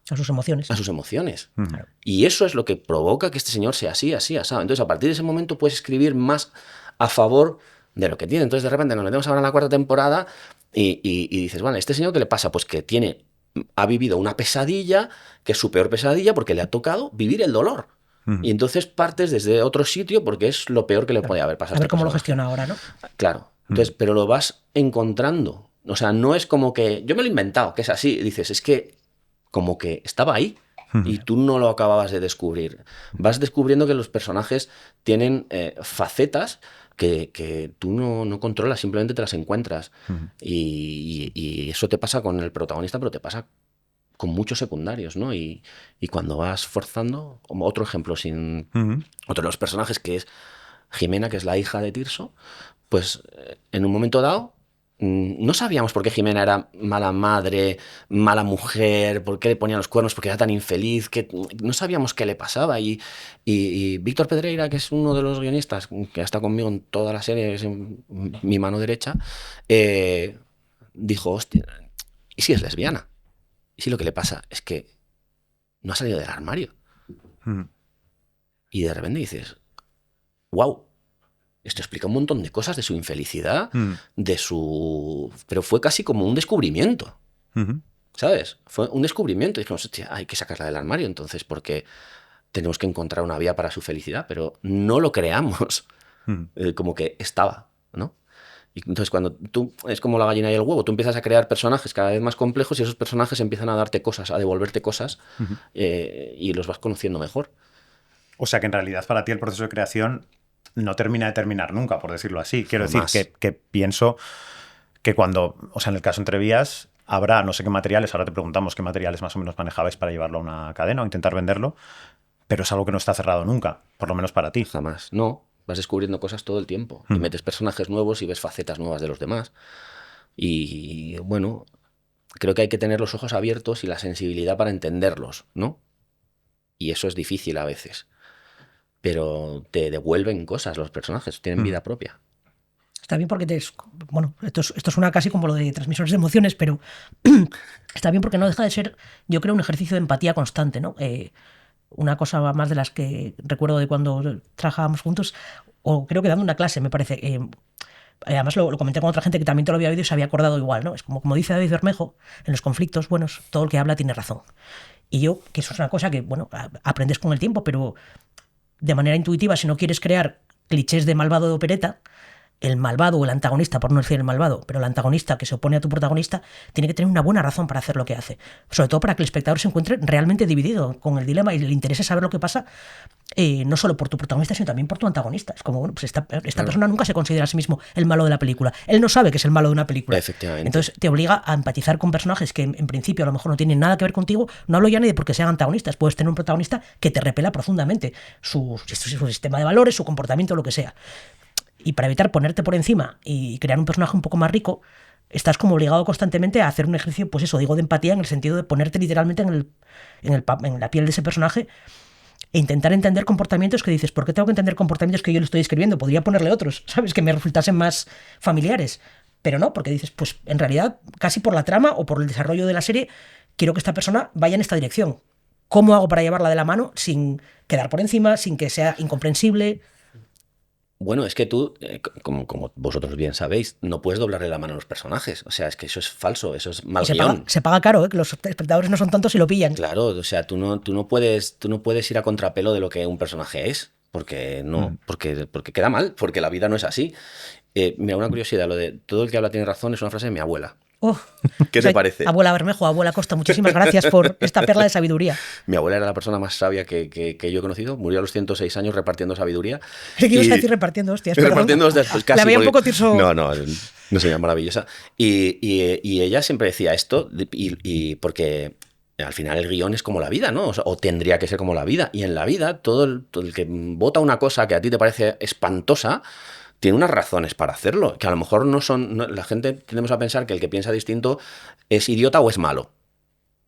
Speaker 2: A sus emociones.
Speaker 3: a sus emociones.
Speaker 2: Claro.
Speaker 3: Y eso es lo que provoca que este señor sea así, asado. Entonces, a partir de ese momento puedes escribir más a favor de lo que tiene. Entonces, de repente nos metemos ahora en la 4ª temporada y dices, bueno, ¿este señor qué le pasa? Pues que ha vivido una pesadilla, que es su peor pesadilla, porque le ha tocado vivir el dolor. Y entonces partes desde otro sitio porque es lo peor que le podía haber pasado.
Speaker 2: A ver cómo lo gestiona ahora, ¿no?
Speaker 3: Claro. Entonces, pero lo vas encontrando. O sea, no es como que yo me lo he inventado, que es así. Dices, es que como que estaba ahí y tú no lo acababas de descubrir. Vas descubriendo que los personajes tienen facetas que tú no controlas, simplemente te las encuentras. Y eso te pasa con el protagonista, pero te pasa con muchos secundarios, ¿no? Y cuando vas forzando, como otro ejemplo, otro de los personajes que es Jimena, que es la hija de Tirso, pues en un momento dado no sabíamos por qué Jimena era mala madre, mala mujer, por qué le ponían los cuernos, porque era tan infeliz, que no sabíamos qué le pasaba. Y Víctor Pedreira, que es uno de los guionistas, que ha estado conmigo en toda la serie, es mi mano derecha, dijo, hostia, ¿y si es lesbiana? ¿Y si lo que le pasa es que no ha salido del armario? Y de repente dices, wow, esto explica un montón de cosas de su infelicidad, pero fue casi como un descubrimiento, ¿sabes? Fue un descubrimiento. Y dijimos, hostia, hay que sacarla del armario entonces porque tenemos que encontrar una vía para su felicidad, pero no lo creamos, como que estaba, ¿no? Y entonces cuando es como la gallina y el huevo, tú empiezas a crear personajes cada vez más complejos y esos personajes empiezan a darte cosas, a devolverte cosas y los vas conociendo mejor.
Speaker 1: O sea que en realidad para ti el proceso de creación no termina de terminar nunca, por decirlo así. Quiero decir que pienso que cuando, o sea, en el caso Entrevías, habrá no sé qué materiales, ahora te preguntamos qué materiales más o menos manejabais para llevarlo a una cadena o intentar venderlo, pero es algo que no está cerrado nunca, por lo menos para ti.
Speaker 3: Jamás, no. Vas descubriendo cosas todo el tiempo y metes personajes nuevos y ves facetas nuevas de los demás. Y bueno, creo que hay que tener los ojos abiertos y la sensibilidad para entenderlos, ¿no? Y eso es difícil a veces. Pero te devuelven cosas los personajes, tienen vida propia.
Speaker 2: Está bien porque bueno, esto suena casi como lo de transmisores de emociones, pero está bien porque no deja de ser, yo creo, un ejercicio de empatía constante, ¿no? Una cosa más de las que recuerdo de cuando trabajábamos juntos, o creo que dando una clase, me parece. Además lo comenté con otra gente que también te lo había oído y se había acordado igual, ¿no? Es como dice David Bermejo, en los conflictos buenos, todo el que habla tiene razón. Y yo, que eso es una cosa que, bueno, aprendes con el tiempo, pero de manera intuitiva, si no quieres crear clichés de malvado de opereta, el malvado o el antagonista, por no decir el malvado, pero el antagonista que se opone a tu protagonista tiene que tener una buena razón para hacer lo que hace. Sobre todo para que el espectador se encuentre realmente dividido con el dilema y le interese saber lo que pasa, no solo por tu protagonista, sino también por tu antagonista. Es como, bueno, pues esta persona nunca se considera a sí mismo el malo de la película. Él no sabe que es el malo de una película.
Speaker 3: Efectivamente.
Speaker 2: Entonces te obliga a empatizar con personajes que en principio a lo mejor no tienen nada que ver contigo. No hablo ya ni de porque sean antagonistas. Puedes tener un protagonista que te repela profundamente su sistema de valores, su comportamiento, lo que sea. Y para evitar ponerte por encima y crear un personaje un poco más rico, estás como obligado constantemente a hacer un ejercicio, pues eso, digo, de empatía, en el sentido de ponerte literalmente en la piel de ese personaje e intentar entender comportamientos que dices, ¿por qué tengo que entender comportamientos que yo le estoy escribiendo? Podría ponerle otros, ¿sabes? Que me resultasen más familiares. Pero no, porque dices, pues en realidad, casi por la trama o por el desarrollo de la serie, quiero que esta persona vaya en esta dirección. ¿Cómo hago para llevarla de la mano sin quedar por encima, sin que sea incomprensible?
Speaker 3: Bueno, es que tú, como vosotros bien sabéis, no puedes doblarle la mano a los personajes. O sea, es que eso es falso, eso es mal guión.
Speaker 2: Se paga caro, que los espectadores no son tontos y lo pillan.
Speaker 3: Claro, o sea, tú no puedes ir a contrapelo de lo que un personaje es, porque queda mal, porque la vida no es así. Mira, una curiosidad, lo de todo el que habla tiene razón es una frase de mi abuela.
Speaker 2: Oh,
Speaker 3: ¿Qué te parece?
Speaker 2: Abuela Bermejo, abuela Costa, muchísimas gracias por esta perla de sabiduría.
Speaker 3: Mi abuela era la persona más sabia que yo he conocido. Murió a los 106 años repartiendo sabiduría.
Speaker 2: ¿Qué ibas a decir repartiendo hostias?
Speaker 3: Repartiendo hostias, pues casi.
Speaker 2: La veía un poco tirso.
Speaker 3: No sería maravillosa. Y ella siempre decía esto, y porque al final el guión es como la vida, ¿no? O tendría que ser como la vida. Y en la vida, todo el que vota una cosa que a ti te parece espantosa, tiene unas razones para hacerlo, que a lo mejor no son... la gente tendemos a pensar que el que piensa distinto es idiota o es malo,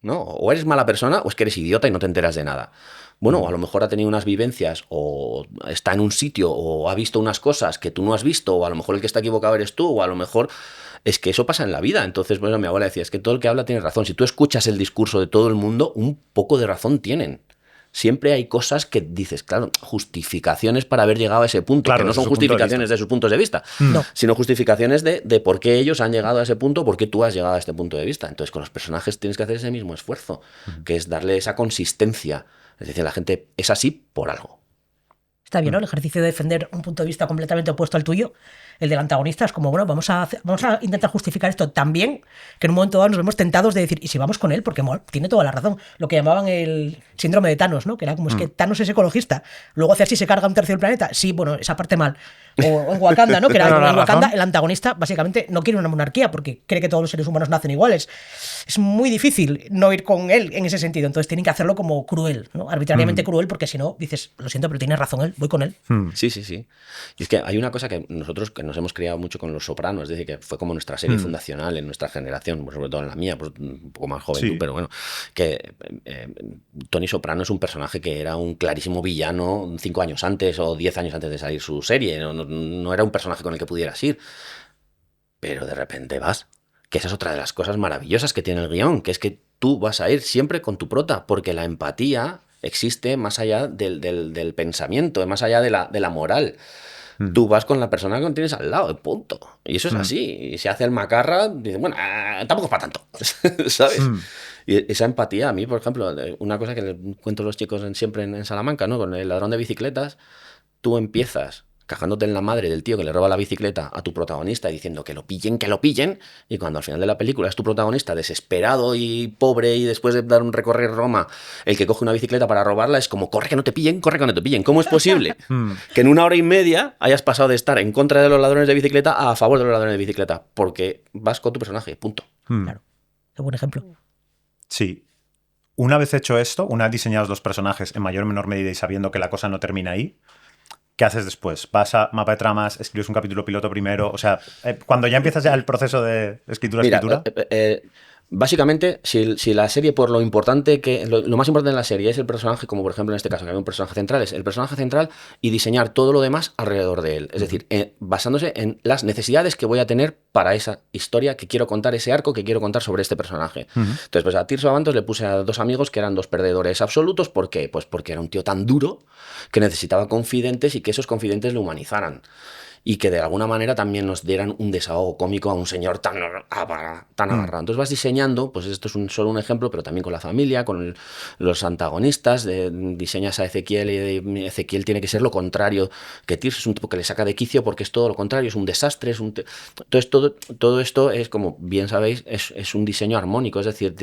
Speaker 3: ¿no? O eres mala persona o es que eres idiota y no te enteras de nada. Bueno, o a lo mejor ha tenido unas vivencias o está en un sitio o ha visto unas cosas que tú no has visto, o a lo mejor el que está equivocado eres tú, o a lo mejor... Es que eso pasa en la vida. Entonces, bueno, mi abuela decía, es que todo el que habla tiene razón. Si tú escuchas el discurso de todo el mundo, un poco de razón tienen. Siempre hay cosas que dices, claro, justificaciones para haber llegado a ese punto,
Speaker 1: claro,
Speaker 3: que no son justificaciones de sus puntos de vista, sino justificaciones de por qué ellos han llegado a ese punto, por qué tú has llegado a este punto de vista. Entonces, con los personajes tienes que hacer ese mismo esfuerzo, que es darle esa consistencia. Es decir, la gente es así por algo.
Speaker 2: Está bien, ¿no? El ejercicio de defender un punto de vista completamente opuesto al tuyo, el del antagonista, es como, bueno, vamos a intentar justificar esto tan bien que en un momento dado nos vemos tentados de decir, ¿y si vamos con él? Porque tiene toda la razón. Lo que llamaban el síndrome de Thanos, ¿no? Que era como, es que Thanos es ecologista. Luego hace así, se carga un tercio del planeta. Sí, bueno, esa parte mal. O en Wakanda, ¿no? Que era en Wakanda, el antagonista básicamente no quiere una monarquía porque cree que todos los seres humanos nacen iguales. Es muy difícil no ir con él en ese sentido. Entonces tienen que hacerlo como cruel, ¿no? Arbitrariamente cruel, porque si no, dices, lo siento, pero tiene razón él, voy con él.
Speaker 3: Sí. Y es que hay una cosa que nosotros que nos hemos criado mucho con Los Sopranos, es decir, que fue como nuestra serie fundacional en nuestra generación, pues sobre todo en la mía, pues un poco más joven tú, pero bueno, que Tony Soprano es un personaje que era un clarísimo villano 5 años antes o 10 años antes de salir su serie, no era un personaje con el que pudieras ir, pero de repente vas, que esa es otra de las cosas maravillosas que tiene el guión, que es que tú vas a ir siempre con tu prota, porque la empatía existe más allá del pensamiento, más allá de la moral. Tú vas con la persona que tienes al lado, punto. Y eso es así. Y se hace el macarra, dice, bueno, tampoco es para tanto, ¿sabes? Y esa empatía, a mí, por ejemplo, una cosa que les cuento a los chicos siempre en Salamanca, ¿no? Con el ladrón de bicicletas, tú empiezas cagándote en la madre del tío que le roba la bicicleta a tu protagonista diciendo que lo pillen, y cuando al final de la película es tu protagonista desesperado y pobre y después de dar un recorrer Roma, el que coge una bicicleta para robarla es como, corre que no te pillen. ¿Cómo es posible que en 1 hora y media hayas pasado de estar en contra de los ladrones de bicicleta a favor de los ladrones de bicicleta? Porque vas con tu personaje, punto.
Speaker 2: Claro, qué buen ejemplo.
Speaker 1: Sí. Una vez hecho esto, una vez diseñados los personajes en mayor o menor medida y sabiendo que la cosa no termina ahí, ¿qué haces después? ¿Vas a mapa de tramas, escribes un capítulo piloto primero? O sea, cuando ya empiezas ya el proceso de escritura.
Speaker 3: Básicamente, si la serie, por lo importante lo más importante en la serie es el personaje, como por ejemplo en este caso, que hay un personaje central, es el personaje central y diseñar todo lo demás alrededor de él. Es decir, basándose en las necesidades que voy a tener para esa historia que quiero contar, ese arco que quiero contar sobre este personaje. Entonces, pues a Tirso Abantos le puse a 2 amigos que eran 2 perdedores absolutos. ¿Por qué? Pues porque era un tío tan duro que necesitaba confidentes y que esos confidentes lo humanizaran. Y que de alguna manera también nos dieran un desahogo cómico a un señor tan agarrado. Entonces vas diseñando, pues esto es solo un ejemplo, pero también con la familia, con los antagonistas, diseñas a Ezequiel y Ezequiel tiene que ser lo contrario, que Tirso es un tipo que le saca de quicio porque es todo lo contrario, es un desastre. Entonces todo esto es, como bien sabéis, es un diseño armónico, es decir,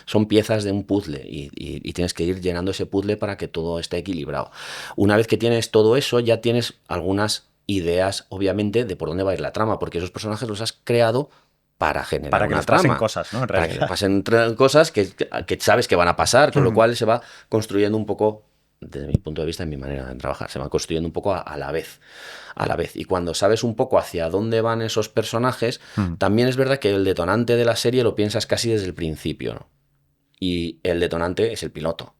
Speaker 3: son piezas de un puzzle y tienes que ir llenando ese puzzle para que todo esté equilibrado. Una vez que tienes todo eso, ya tienes algunas ideas, obviamente, de por dónde va a ir la trama, porque esos personajes los has creado para generar una trama.
Speaker 1: Pasen cosas, ¿no?
Speaker 3: Para que les pasen cosas que sabes que van a pasar, con lo cual se va construyendo un poco, desde mi punto de vista, en mi manera de trabajar, se va construyendo un poco a la vez. Y cuando sabes un poco hacia dónde van esos personajes, también es verdad que el detonante de la serie lo piensas casi desde el principio, ¿no? Y el detonante es el piloto.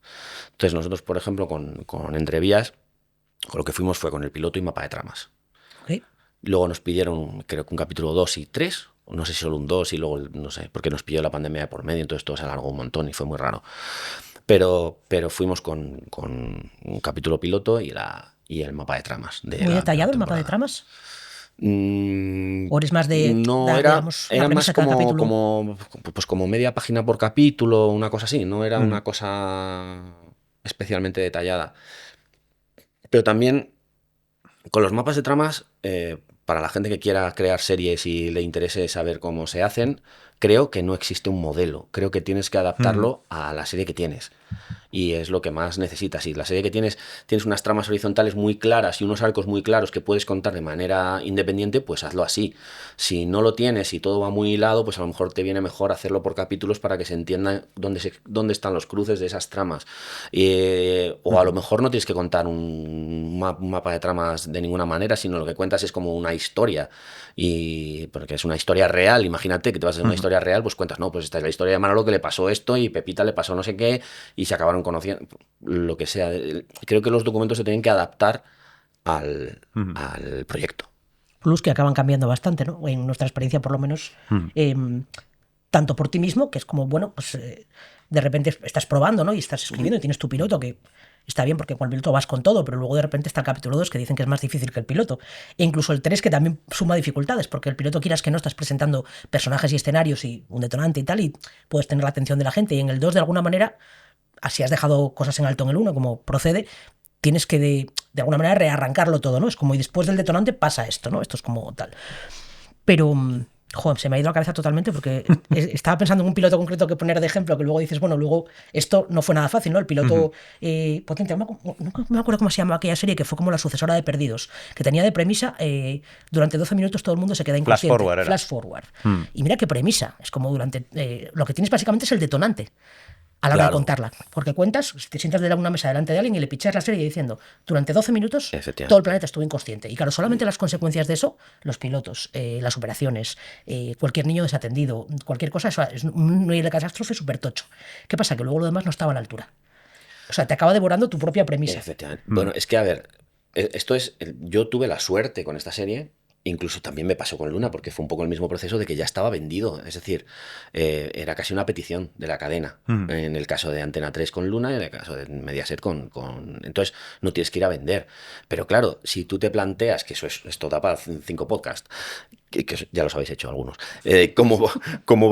Speaker 3: Entonces nosotros, por ejemplo, con Entrevías, con lo que fuimos fue con el piloto y mapa de tramas.
Speaker 2: Okay.
Speaker 3: Luego nos pidieron, creo que un capítulo 2 y 3, no sé si solo un 2 y luego, no sé, porque nos pilló la pandemia de por medio, entonces todo se alargó un montón y fue muy raro. Pero fuimos con un capítulo piloto y y el mapa de tramas.
Speaker 2: ¿Muy detallado el mapa de tramas? ¿O eres más de
Speaker 3: no, era más como media página por capítulo, una cosa así, no era una cosa especialmente detallada. Pero también con los mapas de tramas, para la gente que quiera crear series y le interese saber cómo se hacen, creo que no existe un modelo, creo que tienes que adaptarlo a la serie que tienes. Y es lo que más necesitas. Si la serie que tienes unas tramas horizontales muy claras y unos arcos muy claros que puedes contar de manera independiente, pues hazlo así. Si no lo tienes y todo va muy hilado, pues a lo mejor te viene mejor hacerlo por capítulos para que se entienda dónde están los cruces de esas tramas. O a lo mejor no tienes que contar un mapa de tramas de ninguna manera, sino lo que cuentas es como una historia. Y porque es una historia real, imagínate que te vas a hacer una historia real, pues cuentas, no, pues esta es la historia de Manolo que le pasó esto y Pepita le pasó no sé qué y se acabaron conociendo, lo que sea. Creo que los documentos se tienen que adaptar al proyecto.
Speaker 2: Plus que acaban cambiando bastante, ¿no? En nuestra experiencia, por lo menos, tanto por ti mismo, que es como, bueno, pues de repente estás probando, ¿no? Y estás escribiendo y tienes tu piloto, que está bien porque con el piloto vas con todo, pero luego de repente está el capítulo 2 que dicen que es más difícil que el piloto. E incluso el 3 que también suma dificultades, porque el piloto quieras que no estás presentando personajes y escenarios y un detonante y tal, y puedes tener la atención de la gente. Y en el 2, de alguna manera, así has dejado cosas en alto en el 1, como procede, tienes que de alguna manera rearrancarlo todo, ¿no? Es como, y después del detonante pasa esto, ¿no? Esto es como tal. Pero, joder, se me ha ido la cabeza totalmente porque estaba pensando en un piloto concreto que poner de ejemplo, que luego dices, bueno, luego esto no fue nada fácil, ¿no? El piloto potente, no me acuerdo cómo se llama aquella serie, que fue como la sucesora de Perdidos, que tenía de premisa, durante 12 minutos todo el mundo se queda inconsciente. Flash forward. Y mira qué premisa, es como durante... lo que tienes básicamente es el detonante a la hora de contarla, porque cuentas, si te sientas de una mesa delante de alguien y le pichas la serie diciendo, durante 12 minutos todo el planeta estuvo inconsciente, y claro, solamente las consecuencias de eso, los pilotos, las operaciones, cualquier niño desatendido, cualquier cosa, eso es un nivel de catástrofe súper tocho. ¿Qué pasa? Que luego lo demás no estaba a la altura. O sea, te acaba devorando tu propia premisa.
Speaker 3: Efectivamente. Bueno, es que a ver, esto es, yo tuve la suerte con esta serie. Incluso también me pasó con Luna, porque fue un poco el mismo proceso de que ya estaba vendido. Es decir, era casi una petición de la cadena. En el caso de Antena 3 con Luna y en el caso de Mediaset con... Entonces, no tienes que ir a vender. Pero claro, si tú te planteas, que esto da para 5 podcasts, que ya los habéis hecho algunos, ¿cómo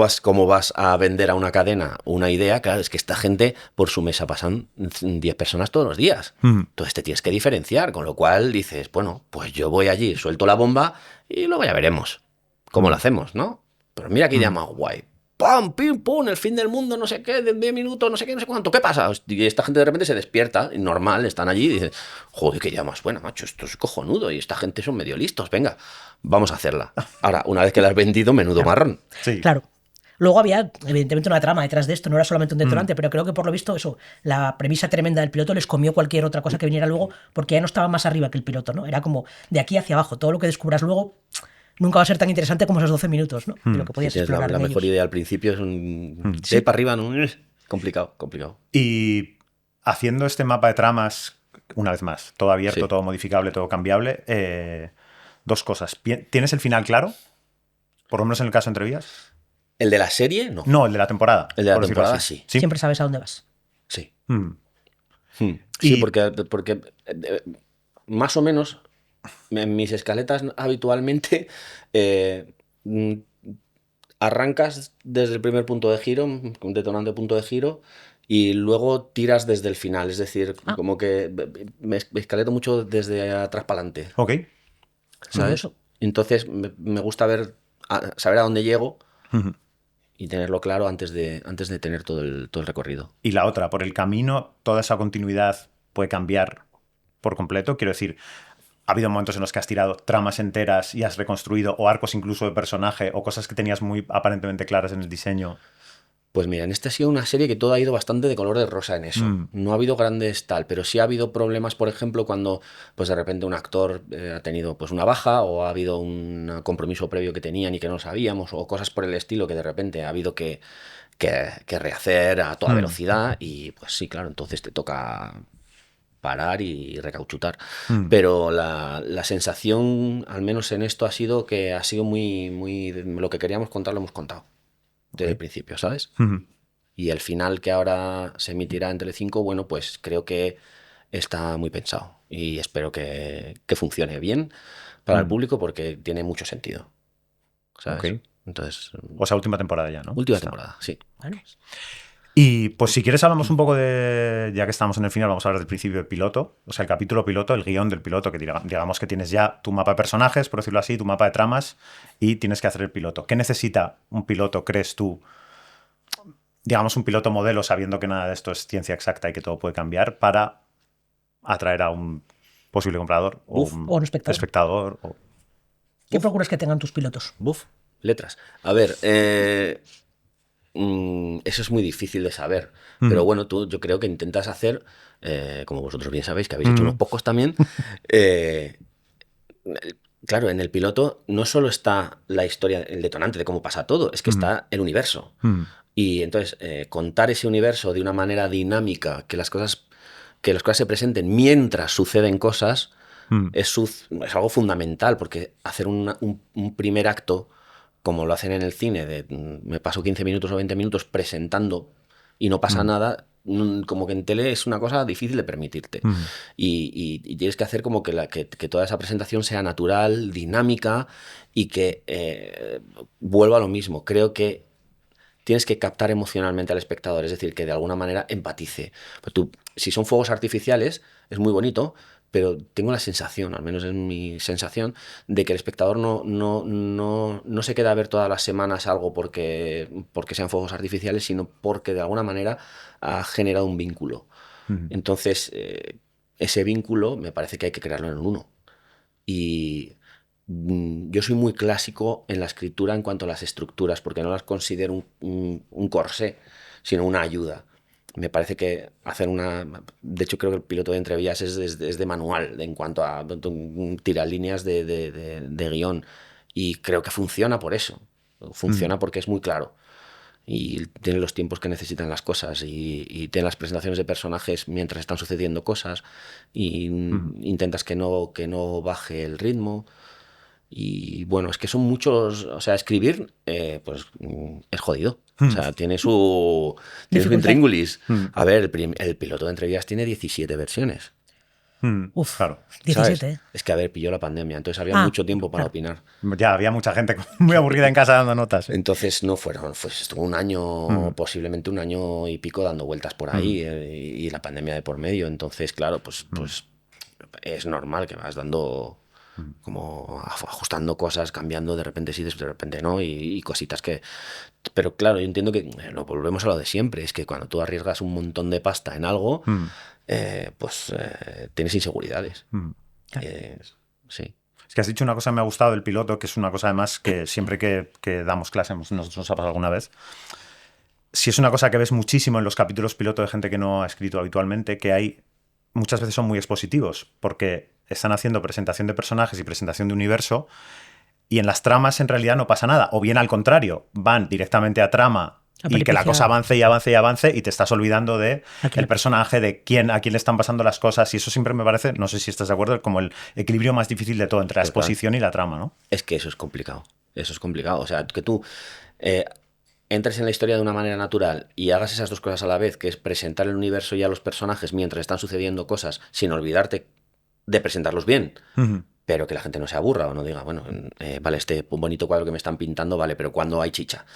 Speaker 3: vas a vender a una cadena una idea? Claro, es que esta gente por su mesa pasan 10 personas todos los días. Entonces te tienes que diferenciar, con lo cual dices, bueno, pues yo voy allí, suelto la bomba y luego ya veremos cómo lo hacemos, ¿no? Pero mira qué idea más guay. ¡Pam! ¡Pim! ¡Pum! El fin del mundo, no sé qué, de 10 minutos, no sé qué, no sé cuánto. ¿Qué pasa? Y esta gente de repente se despierta, normal, están allí y dicen, joder, qué idea más buena, macho, esto es cojonudo y esta gente son medio listos, venga, vamos a hacerla. Ahora, una vez que la has vendido, menudo marrón.
Speaker 2: Sí. Claro. Luego había, evidentemente, una trama detrás de esto, no era solamente un detonante, pero creo que por lo visto eso, la premisa tremenda del piloto les comió cualquier otra cosa que viniera luego, porque ya no estaba más arriba que el piloto, ¿no? Era como de aquí hacia abajo, todo lo que descubras luego nunca va a ser tan interesante como esos 12 minutos, ¿no? De lo que podías explorar.
Speaker 3: La mejor idea al principio es un... Sí, para arriba, ¿no? Complicado.
Speaker 1: Y haciendo este mapa de tramas, una vez más, todo abierto, todo modificable, todo cambiable, 2 cosas. ¿Tienes el final claro? Por lo menos en el caso de Entrevías.
Speaker 3: ¿El de la serie? No.
Speaker 1: No, el de la temporada.
Speaker 3: El de la temporada, sí.
Speaker 2: Siempre sabes a dónde vas.
Speaker 3: Sí. Sí, porque más o menos en mis escaletas habitualmente arrancas desde el primer punto de giro, un detonante punto de giro, y luego tiras desde el final. Es decir, como que me escaleto mucho desde atrás para adelante.
Speaker 1: Ok.
Speaker 3: ¿Sabes? Entonces me gusta saber a dónde llego y tenerlo claro antes de tener todo el recorrido.
Speaker 1: Y la otra, por el camino, toda esa continuidad puede cambiar por completo. Quiero decir, ha habido momentos en los que has tirado tramas enteras y has reconstruido, o arcos incluso de personaje, o cosas que tenías muy aparentemente claras en el diseño.
Speaker 3: Pues mira, en esta ha sido una serie que todo ha ido bastante de color de rosa en eso. No ha habido grandes tal, pero sí ha habido problemas, por ejemplo, cuando pues de repente un actor ha tenido pues una baja, o ha habido un compromiso previo que tenían y que no sabíamos, o cosas por el estilo que de repente ha habido que rehacer a toda velocidad, y pues sí, claro, entonces te toca parar y recauchutar. Pero la sensación, al menos en esto, ha sido que ha sido muy lo que queríamos contar lo hemos contado desde el principio, ¿sabes? Y el final que ahora se emitirá en Telecinco, bueno, pues creo que está muy pensado y espero que funcione bien para el público porque tiene mucho sentido, ¿sabes?
Speaker 1: Ok.
Speaker 3: Entonces,
Speaker 1: O sea, última temporada ya, ¿no?
Speaker 3: última
Speaker 1: Está.
Speaker 3: temporada, sí.
Speaker 2: Bueno,
Speaker 1: Y pues si quieres hablamos un poco de, ya que estamos en el final, vamos a hablar del principio del piloto, o sea, el capítulo piloto, el guión del piloto, que digamos que tienes ya tu mapa de personajes, por decirlo así, tu mapa de tramas, y tienes que hacer el piloto. ¿Qué necesita un piloto, crees tú? Digamos un piloto modelo, sabiendo que nada de esto es ciencia exacta y que todo puede cambiar, para atraer a un posible comprador o
Speaker 2: un
Speaker 1: espectador. O...
Speaker 2: ¿Qué procuras que tengan tus pilotos?
Speaker 3: Buf, letras. A ver, eso es muy difícil de saber. Pero bueno, yo creo que intentas hacer, como vosotros bien sabéis, que habéis hecho unos pocos también, claro, en el piloto no solo está la historia, el detonante de cómo pasa todo, es que está el universo. Y entonces, contar ese universo de una manera dinámica, que las cosas se presenten mientras suceden cosas, es algo fundamental, porque hacer un primer acto, como lo hacen en el cine, me paso 15 minutos o 20 minutos presentando y no pasa nada, como que en tele es una cosa difícil de permitirte. Y tienes que hacer como que toda esa presentación sea natural, dinámica y que vuelva a lo mismo. Creo que tienes que captar emocionalmente al espectador, es decir, que de alguna manera empatice. Pues si son fuegos artificiales, es muy bonito, pero tengo la sensación, al menos es mi sensación, de que el espectador no se queda a ver todas las semanas algo porque sean fuegos artificiales, sino porque de alguna manera ha generado un vínculo. Entonces, ese vínculo me parece que hay que crearlo en uno. Y yo soy muy clásico en la escritura en cuanto a las estructuras, porque no las considero un corsé, sino una ayuda. Me parece que hacer de hecho, creo que el piloto de Entrevías es de manual en cuanto a tiralíneas de guión. Y creo que funciona por eso. Funciona porque es muy claro. Y tiene los tiempos que necesitan las cosas. Y tiene las presentaciones de personajes mientras están sucediendo cosas. Y intentas que no baje el ritmo. Y bueno, es que son muchos, o sea, escribir pues es jodido. O sea, tiene su intríngulis. A ver, el piloto de Entrevías tiene 17 versiones.
Speaker 2: Uf,
Speaker 1: Claro.
Speaker 2: 17,
Speaker 3: ¿Sabes? Es que, a ver, pilló la pandemia, entonces había mucho tiempo para opinar.
Speaker 1: Ya había mucha gente muy aburrida en casa dando notas.
Speaker 3: Entonces estuvo un año, posiblemente un año y pico dando vueltas por ahí y la pandemia de por medio. Entonces, claro, pues es normal que vas dando como ajustando cosas, cambiando, de repente sí, de repente no, y cositas que... Pero claro, yo entiendo que lo volvemos a lo de siempre, es que cuando tú arriesgas un montón de pasta en algo, tienes inseguridades. Sí.
Speaker 1: Es que has dicho una cosa que me ha gustado del piloto, que es una cosa además que siempre que damos clase, nos ha pasado alguna vez, si es una cosa que ves muchísimo en los capítulos piloto de gente que no ha escrito habitualmente, que hay muchas veces son muy expositivos, porque están haciendo presentación de personajes y presentación de universo, y en las tramas en realidad no pasa nada. O bien al contrario, van directamente a trama y que la cosa avance y avance y avance y te estás olvidando de el personaje, de a quién le están pasando las cosas. Y eso siempre me parece, no sé si estás de acuerdo, como el equilibrio más difícil de todo entre la exposición y la trama, ¿no?
Speaker 3: Es que eso es complicado. Eso es complicado. O sea, que tú entres en la historia de una manera natural y hagas esas dos cosas a la vez, que es presentar el universo y a los personajes mientras están sucediendo cosas, sin olvidarte de presentarlos bien, pero que la gente no se aburra o no diga, bueno, vale, este bonito cuadro que me están pintando, vale, pero cuando hay chicha,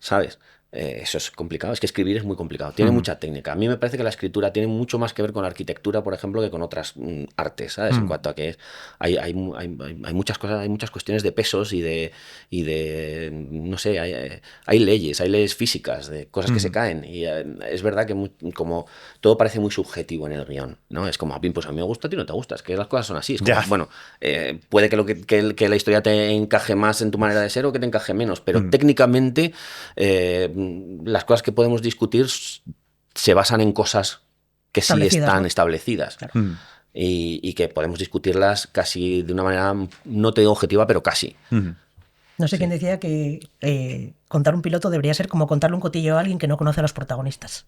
Speaker 3: ¿sabes? Eso es complicado, es que escribir es muy complicado, tiene mucha técnica. A mí me parece que la escritura tiene mucho más que ver con la arquitectura, por ejemplo, que con otras artes, ¿sabes? En cuanto a que hay muchas cosas, hay muchas cuestiones de pesos y de no sé, hay leyes físicas de cosas que se caen, y es verdad que como todo parece muy subjetivo en el guión, ¿no? Es como, pues a mí me gusta, a ti no te gusta, es que las cosas son así, es como, bueno, puede que la historia te encaje más en tu manera de ser o que te encaje menos, pero técnicamente las cosas que podemos discutir se basan en cosas que sí están establecidas. Claro. Y que podemos discutirlas casi de una manera, no te digo objetiva, pero casi.
Speaker 2: No sé quién decía que contar un piloto debería ser como contarle un cotilleo a alguien que no conoce a los protagonistas.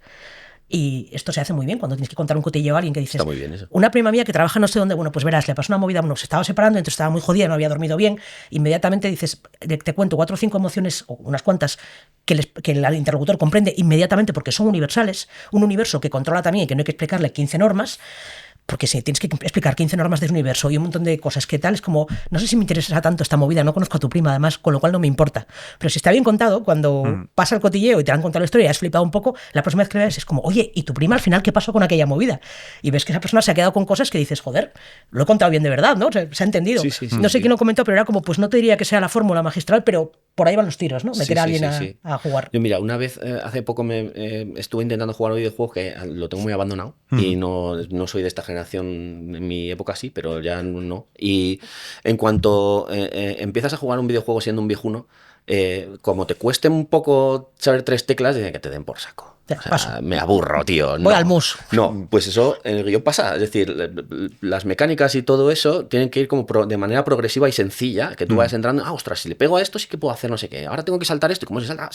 Speaker 2: Y esto se hace muy bien cuando tienes que contar un cotilleo a alguien que dices,
Speaker 3: está muy bien eso.
Speaker 2: Una prima mía que trabaja no sé dónde, bueno, pues verás, le pasó una movida, se estaba separando, entonces estaba muy jodida, no había dormido bien, inmediatamente dices, te cuento 4 o 5 emociones, o unas cuantas, que el interlocutor comprende inmediatamente porque son universales, un universo que controla también y que no hay que explicarle 15 normas, porque si tienes que explicar 15 normas del universo y un montón de cosas que tal, es como, no sé si me interesa tanto esta movida, no conozco a tu prima además, con lo cual no me importa. Pero si está bien contado, cuando pasa el cotilleo y te han contado la historia y has flipado un poco, la próxima vez que la ves es como, oye, ¿y tu prima al final qué pasó con aquella movida? Y ves que esa persona se ha quedado con cosas que dices, joder, lo he contado bien de verdad, ¿no? Se ha entendido.
Speaker 3: Sí,
Speaker 2: no sé quién lo comentó, pero era como, pues no te diría que sea la fórmula magistral, pero por ahí van los tiros, ¿no? Meter a alguien a jugar.
Speaker 3: Yo, mira, una vez hace poco estuve intentando jugar a videojuegos que lo tengo muy abandonado y no soy de esta generación. En mi época sí, pero ya no. Y en cuanto empiezas a jugar un videojuego siendo un viejuno, como te cueste un poco saber 3 teclas, dicen que te den por saco. O sea, me aburro, tío.
Speaker 2: Voy al mus.
Speaker 3: No, pues eso en el guión pasa. Es decir, las mecánicas y todo eso tienen que ir como de manera progresiva y sencilla, que tú vayas entrando, ostras, si le pego a esto sí que puedo hacer no sé qué. Ahora tengo que saltar esto, ¿cómo se salta?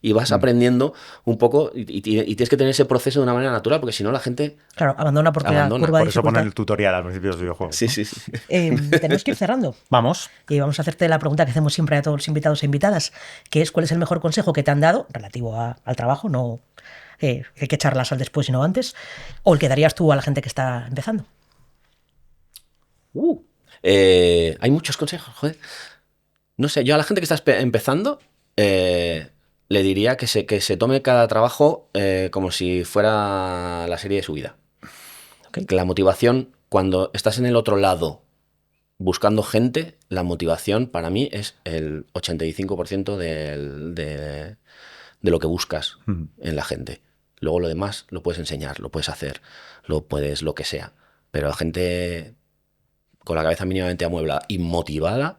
Speaker 3: Y vas aprendiendo un poco y tienes que tener ese proceso de una manera natural, porque si no la gente...
Speaker 2: Claro, abandona porque la curva
Speaker 1: Por
Speaker 2: de
Speaker 1: eso ponen
Speaker 2: dificultad.
Speaker 1: el tutorial al principio de los videojuegos.
Speaker 3: Sí.
Speaker 2: Tenemos que ir cerrando.
Speaker 1: Vamos.
Speaker 2: Y vamos a hacerte la pregunta que hacemos siempre a todos los invitados e invitadas, que es ¿cuál es el mejor consejo que te han dado relativo al trabajo? No hay que echarlas al después y no antes. O el que darías tú a la gente que está empezando.
Speaker 3: Hay muchos consejos, joder. No sé, yo a la gente que está empezando le diría que se tome cada trabajo como si fuera la serie de su vida.
Speaker 2: Okay.
Speaker 3: Que la motivación, cuando estás en el otro lado buscando gente, la motivación para mí es el 85% de lo que buscas en la gente. Luego lo demás lo puedes enseñar, lo puedes hacer, lo que sea. Pero la gente con la cabeza mínimamente amueblada y motivada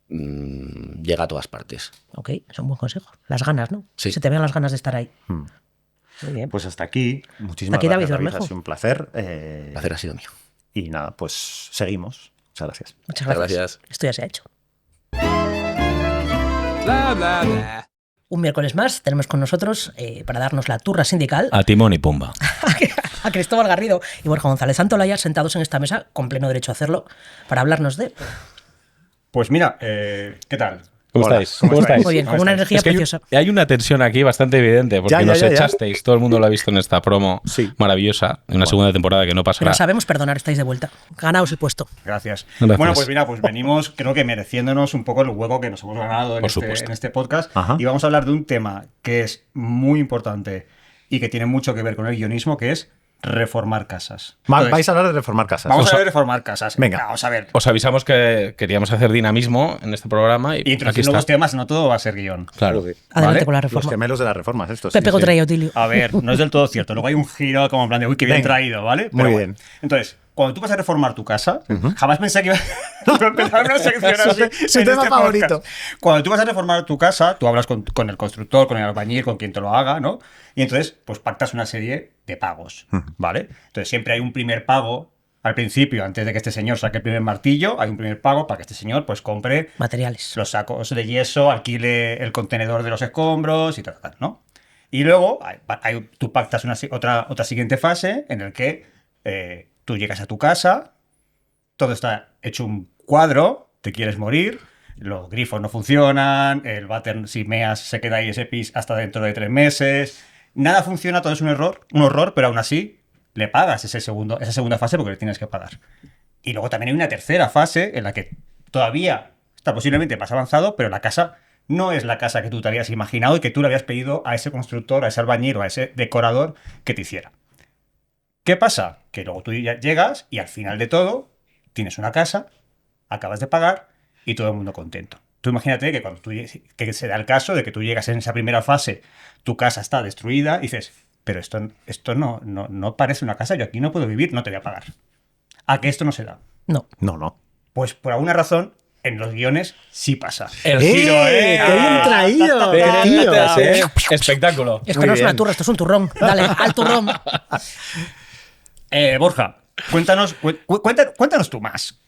Speaker 3: llega a todas partes.
Speaker 2: Ok, es un buen consejo. Las ganas, ¿no?
Speaker 3: Sí.
Speaker 2: Se te vean las ganas de estar ahí. Muy bien.
Speaker 1: Pues hasta aquí. Muchísimas
Speaker 2: Aquí
Speaker 1: gracias,
Speaker 2: David
Speaker 1: David.
Speaker 2: Bermejo.
Speaker 1: Ha sido un placer.
Speaker 3: El placer ha sido mío.
Speaker 1: Y nada, pues seguimos. Muchas gracias.
Speaker 2: Muchas gracias.
Speaker 3: Gracias.
Speaker 2: Esto ya se ha hecho.
Speaker 4: Bla, bla, bla.
Speaker 2: Un miércoles más tenemos con nosotros para darnos la turra sindical
Speaker 4: A Timón y Pumba.
Speaker 2: a Cristóbal Garrido y Borja González Santolaya sentados en esta mesa, con pleno derecho a hacerlo, para hablarnos de...
Speaker 5: Pues mira, ¿qué tal?
Speaker 4: ¿Cómo
Speaker 1: Hola,
Speaker 4: estáis?
Speaker 1: ¿cómo estáis?
Speaker 2: Muy bien, con una energía
Speaker 4: Es que
Speaker 2: preciosa.
Speaker 4: hay una tensión aquí bastante evidente, porque
Speaker 1: Ya,
Speaker 4: nos
Speaker 1: ya.
Speaker 4: echasteis, todo el mundo lo ha visto en esta promo maravillosa, en una segunda temporada que no pasará.
Speaker 2: Pero sabemos perdonar, estáis de vuelta. Ganaos el puesto.
Speaker 5: Gracias.
Speaker 4: Gracias.
Speaker 5: Bueno, pues mira, pues venimos, creo que mereciéndonos un poco el hueco que nos hemos ganado
Speaker 4: Por supuesto.
Speaker 5: en este podcast.
Speaker 1: Ajá.
Speaker 5: Y vamos a hablar de un tema que es muy importante y que tiene mucho que ver con el guionismo, que es reformar casas. Entonces,
Speaker 1: Vais a hablar de reformar casas.
Speaker 5: vamos a ver reformar casas.
Speaker 1: Venga.
Speaker 5: Vamos a ver.
Speaker 4: Os avisamos que queríamos hacer dinamismo en este programa y
Speaker 5: Y
Speaker 4: aquí
Speaker 5: introducir
Speaker 4: está.
Speaker 5: nuevos temas, no todo va a ser guión.
Speaker 4: Claro.
Speaker 2: Adelante
Speaker 5: ¿Vale?
Speaker 2: con la
Speaker 1: Los
Speaker 2: reforma.
Speaker 1: gemelos de las reformas, estos.
Speaker 2: Pepe
Speaker 1: sí,
Speaker 2: contra
Speaker 1: sí.
Speaker 2: Otilio.
Speaker 5: A ver, no es del todo cierto. Luego hay un giro como en plan de, uy, qué bien
Speaker 1: Venga.
Speaker 5: traído, ¿vale?
Speaker 1: Muy
Speaker 5: Pero
Speaker 1: bien.
Speaker 5: Entonces, cuando tú vas a reformar tu casa, jamás pensé que iba a empezar una sección así.
Speaker 1: Su
Speaker 5: en
Speaker 1: tema
Speaker 5: este
Speaker 1: favorito.
Speaker 5: podcast. Cuando tú vas a reformar tu casa, tú hablas con el constructor, con el albañil, con quien te lo haga, ¿no? Y entonces, pues pactas una serie de pagos, ¿vale? Entonces, siempre hay un primer pago al principio, antes de que este señor saque el primer martillo, hay un primer pago para que este señor, pues, compre
Speaker 2: Materiales.
Speaker 5: los sacos de yeso, alquile el contenedor de los escombros y tal, ¿no? Y luego tú pactas otra siguiente fase en el que tú llegas a tu casa, todo está hecho un cuadro, te quieres morir, los grifos no funcionan, el váter si meas se queda ahí ese pis hasta dentro de 3 meses, nada funciona, todo es un horror, pero aún así le pagas esa segunda fase porque le tienes que pagar. Y luego también hay una tercera fase en la que todavía está posiblemente más avanzado, pero la casa no es la casa que tú te habías imaginado y que tú le habías pedido a ese constructor, a ese albañil o a ese decorador que te hiciera. ¿Qué pasa? Que luego tú ya llegas y al final de todo tienes una casa, acabas de pagar y todo el mundo contento. Tú imagínate que cuando que se da el caso de que tú llegas en esa primera fase, tu casa está destruida y dices, pero esto no parece una casa, yo aquí no puedo vivir, no te voy a pagar. ¿A que esto no se da?
Speaker 2: No.
Speaker 1: No.
Speaker 5: Pues por alguna razón, en los guiones sí pasa.
Speaker 4: El
Speaker 5: giro,
Speaker 1: ¡Qué bien traído!
Speaker 4: Espectáculo. Espectáculo.
Speaker 2: Esto
Speaker 1: Muy
Speaker 2: no es una
Speaker 1: bien.
Speaker 2: turra, esto es un turrón. Dale, al turrón.
Speaker 5: Borja, cuéntanos tú más.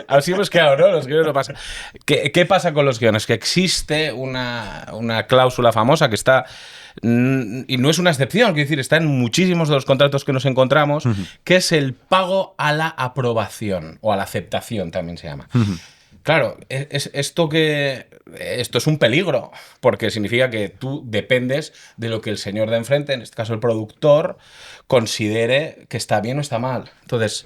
Speaker 4: Así hemos quedado, ¿no? Los guiones no pasan. ¿Qué pasa con los guiones? Que existe una cláusula famosa que está... Y no es una excepción, quiero decir, está en muchísimos de los contratos que nos encontramos, que es el pago a la aprobación, o a la aceptación también se llama. Claro, esto es un peligro, porque significa que tú dependes de lo que el señor de enfrente, en este caso el productor, considere que está bien o está mal. Entonces,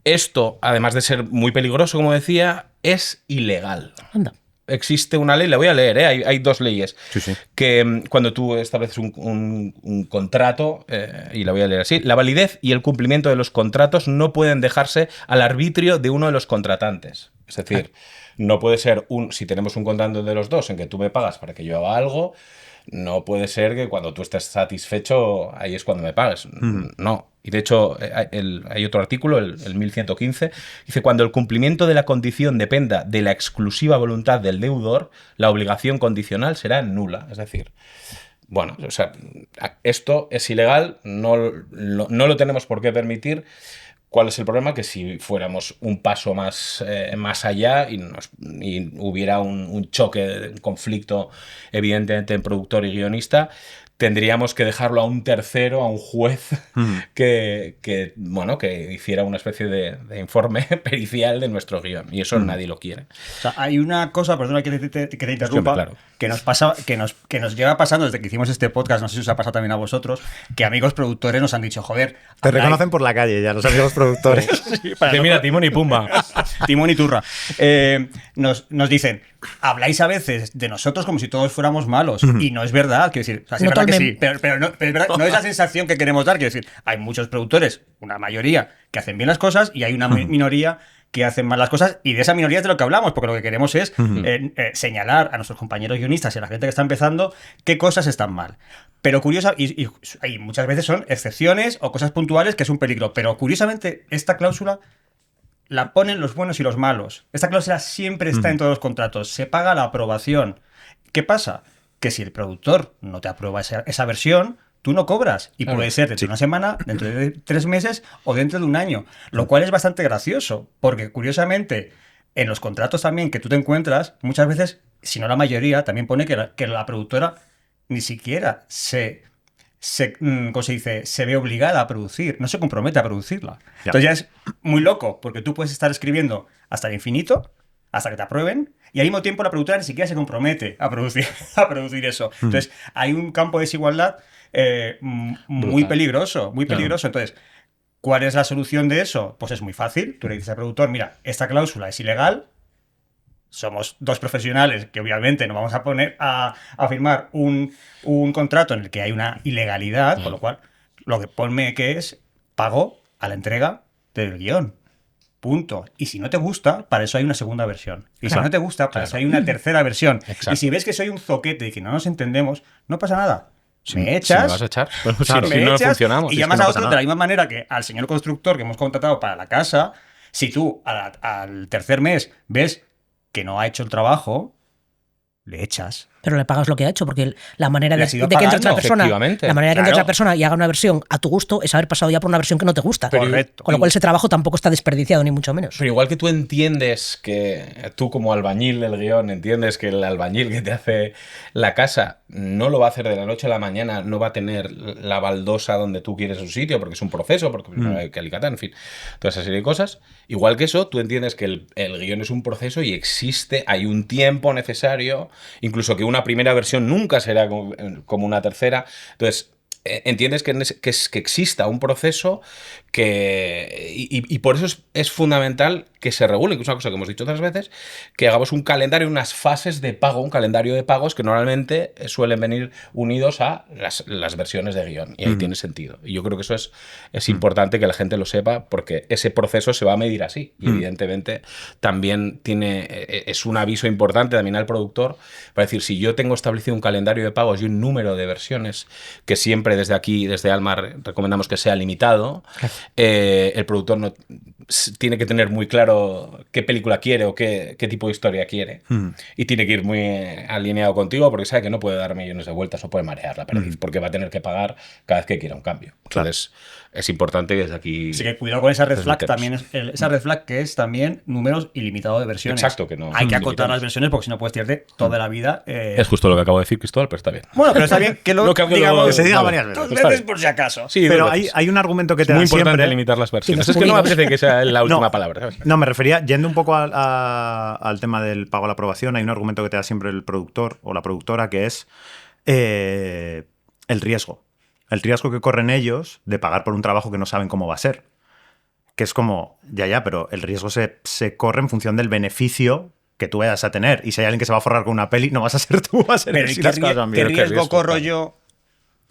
Speaker 4: esto, además de ser muy peligroso, como decía, es ilegal.
Speaker 2: Anda.
Speaker 4: Existe una ley, la voy a leer, hay 2 leyes,
Speaker 1: Sí.
Speaker 4: que cuando tú estableces un contrato, y la voy a leer así, la validez y el cumplimiento de los contratos no pueden dejarse al arbitrio de uno de los contratantes. Es decir, no puede ser si tenemos un contrato de los dos en que tú me pagas para que yo haga algo, no puede ser que cuando tú estés satisfecho, ahí es cuando me pagues. No. Y de hecho, hay otro artículo, el 1115, dice: cuando el cumplimiento de la condición dependa de la exclusiva voluntad del deudor, la obligación condicional será nula. Es decir, bueno, o sea, esto es ilegal, no lo tenemos por qué permitir. ¿Cuál es el problema? Que si fuéramos un paso más allá y hubiera un choque, un conflicto evidentemente en productor y guionista, tendríamos que dejarlo a un tercero, a un juez, que hiciera una especie de informe pericial de nuestro guión. Y eso nadie lo quiere.
Speaker 5: O sea, hay una cosa, perdona que te interrumpa,
Speaker 4: claro.
Speaker 5: que nos lleva pasando desde que hicimos este podcast, no sé si os ha pasado también a vosotros, que amigos productores nos han dicho, joder...
Speaker 1: Te reconocen por la calle ya, los amigos productores.
Speaker 5: Sí,
Speaker 4: Mira, Timón y Pumba.
Speaker 5: Timón y Turra. Nos dicen, habláis a veces de nosotros como si todos fuéramos malos. Y no es verdad, quiero decir, o sea, sí,
Speaker 2: No
Speaker 5: es verdad que
Speaker 2: todo el
Speaker 5: sí, pero no es la sensación que queremos dar, quiero decir, hay muchos productores, una mayoría, que hacen bien las cosas y hay una minoría que hacen mal las cosas, y de esa minoría es de lo que hablamos, porque lo que queremos es señalar a nuestros compañeros guionistas y a la gente que está empezando qué cosas están mal. Pero curiosa, y muchas veces son excepciones o cosas puntuales que es un peligro, pero curiosamente esta cláusula la ponen los buenos y los malos. Esta cláusula siempre está en todos los contratos, se paga la aprobación. ¿Qué pasa? Que si el productor no te aprueba esa versión, tú no cobras. Y puede ser dentro de una semana, dentro de 3 meses o dentro de un año. Lo cual es bastante gracioso, porque curiosamente en los contratos también que tú te encuentras, muchas veces, si no la mayoría, también pone que la productora ni siquiera ¿cómo se dice? Se ve obligada a producir, no se compromete a producirla.
Speaker 1: Ya.
Speaker 5: Entonces ya es muy loco, porque tú puedes estar escribiendo hasta el infinito, hasta que te aprueben, y al mismo tiempo la productora ni siquiera se compromete a producir eso. Entonces hay un campo de desigualdad muy peligroso, muy peligroso. Entonces, ¿cuál es la solución de eso? Pues es muy fácil. Tú le dices al productor, mira, esta cláusula es ilegal, somos 2 profesionales que obviamente no vamos a poner a firmar un contrato en el que hay una ilegalidad, con lo cual lo que ponme que es pago a la entrega del guión. Punto. Y si no te gusta, para eso hay una segunda versión. Y si no te gusta, para eso hay una tercera versión.
Speaker 4: Exacto.
Speaker 5: Y si ves que soy un zoquete y que no nos entendemos, no pasa nada. Me echas.
Speaker 4: Si me vas a echar.
Speaker 5: Claro,
Speaker 4: si
Speaker 5: me
Speaker 4: no
Speaker 5: echas
Speaker 4: funcionamos.
Speaker 5: y
Speaker 4: si es que
Speaker 5: llamas
Speaker 4: no
Speaker 5: a
Speaker 4: pasa
Speaker 5: otro
Speaker 4: nada.
Speaker 5: de la misma manera que al señor constructor que hemos contratado para la casa. Si tú al tercer mes ves que no ha hecho el trabajo, le echas.
Speaker 2: Pero le pagas lo que ha hecho, porque la manera
Speaker 5: Le
Speaker 2: de
Speaker 5: has ido
Speaker 2: que entre
Speaker 5: pagando,
Speaker 2: otra persona,
Speaker 4: efectivamente.
Speaker 2: la manera de que entre
Speaker 5: Claro.
Speaker 2: otra persona y haga una versión a tu gusto es haber pasado ya por una versión que no te gusta.
Speaker 5: Correcto.
Speaker 2: Con lo cual ese trabajo tampoco está desperdiciado, ni mucho menos.
Speaker 4: Pero igual que tú entiendes que tú como albañil del guión entiendes que el albañil que te hace la casa no lo va a hacer de la noche a la mañana, no va a tener la baldosa donde tú quieres su sitio porque es un proceso, porque primero hay que alicatar, en fin, toda esa serie de cosas. Igual que eso, tú entiendes que el guión es un proceso y hay un tiempo necesario, incluso que una primera versión nunca será como una tercera. Entonces, entiendes que exista un proceso y por eso es fundamental que se regule, que es una cosa que hemos dicho otras veces, que hagamos un calendario, unas fases de pago, un calendario de pagos que normalmente suelen venir unidos a las versiones de guión, y ahí tiene sentido. Y yo creo que eso es importante que la gente lo sepa, porque ese proceso se va a medir así, y evidentemente también es un aviso importante también al productor, para decir, si yo tengo establecido un calendario de pagos y un número de versiones, que siempre desde aquí, desde Almar, recomendamos que sea limitado, el productor tiene que tener muy claro qué película quiere o qué tipo de historia quiere, y tiene que ir muy alineado contigo, porque sabe que no puede dar millones de vueltas, no puede marear la perdiz, porque va a tener que pagar cada vez que quiera un cambio. Entonces, es importante que desde aquí...
Speaker 5: Así que cuidado con esa red flag
Speaker 4: desmetemos.
Speaker 5: también. Esa red flag que es también números ilimitados de versiones.
Speaker 4: Exacto, que no
Speaker 5: hay que
Speaker 4: son
Speaker 5: acotar
Speaker 4: limitados.
Speaker 5: las versiones porque si no puedes tirarte toda la vida.
Speaker 4: Es justo lo que acabo de decir, Cristóbal, pero está bien.
Speaker 5: Bueno, pero está bien que lo
Speaker 4: No, que
Speaker 5: digamos
Speaker 1: que se diga
Speaker 4: vale.
Speaker 1: varias veces.
Speaker 5: dos
Speaker 4: Está
Speaker 5: veces
Speaker 4: bien.
Speaker 5: por si acaso.
Speaker 4: Sí,
Speaker 1: Pero
Speaker 4: dos
Speaker 1: hay,
Speaker 4: veces.
Speaker 1: hay un argumento que
Speaker 4: Es
Speaker 1: te
Speaker 4: muy
Speaker 1: dan
Speaker 4: importante
Speaker 1: siempre.
Speaker 4: limitar las versiones.
Speaker 2: Sí,
Speaker 4: Es que no me
Speaker 2: judíos.
Speaker 4: parece que sea la última
Speaker 1: No.
Speaker 4: palabra, ¿sabes?
Speaker 1: No, me refería, yendo un poco al tema del pago a la aprobación, hay un argumento que te da siempre el productor o la productora que es el riesgo. El riesgo que corren ellos de pagar por un trabajo que no saben cómo va a ser. Que es como, ya, pero el riesgo se corre en función del beneficio que tú vayas a tener. Y si hay alguien que se va a forrar con una peli, no vas a ser tú, vas a ser
Speaker 5: Pero
Speaker 1: él
Speaker 5: ¿y
Speaker 1: si
Speaker 5: qué,
Speaker 1: las cosas van
Speaker 5: qué
Speaker 1: bien.
Speaker 4: Pero qué
Speaker 5: riesgo
Speaker 4: riesgo,
Speaker 5: corro
Speaker 4: claro.
Speaker 5: yo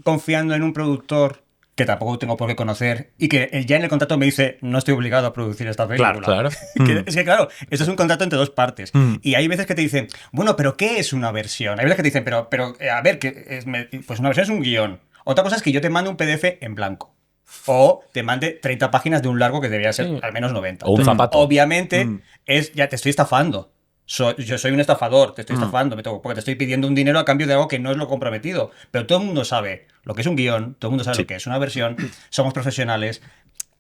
Speaker 5: confiando en un productor que tampoco tengo por qué conocer y que ya en el contrato me dice no estoy obligado a producir esta película?
Speaker 4: Claro.
Speaker 5: Es que claro, esto es un contrato entre dos partes. Y hay veces que te dicen, bueno, pero ¿qué es una versión? Hay veces que te dicen, pero a ver, pues una versión es un guión. Otra cosa es que yo te mande un PDF en blanco. O te mande 30 páginas de un largo que debería ser al menos 90.
Speaker 4: O un zapato.
Speaker 5: Obviamente, ya te estoy estafando. Yo soy un estafador, te estoy estafando, porque te estoy pidiendo un dinero a cambio de algo que no es lo comprometido. Pero todo el mundo sabe lo que es un guión, todo el mundo sabe lo que es una versión, somos profesionales.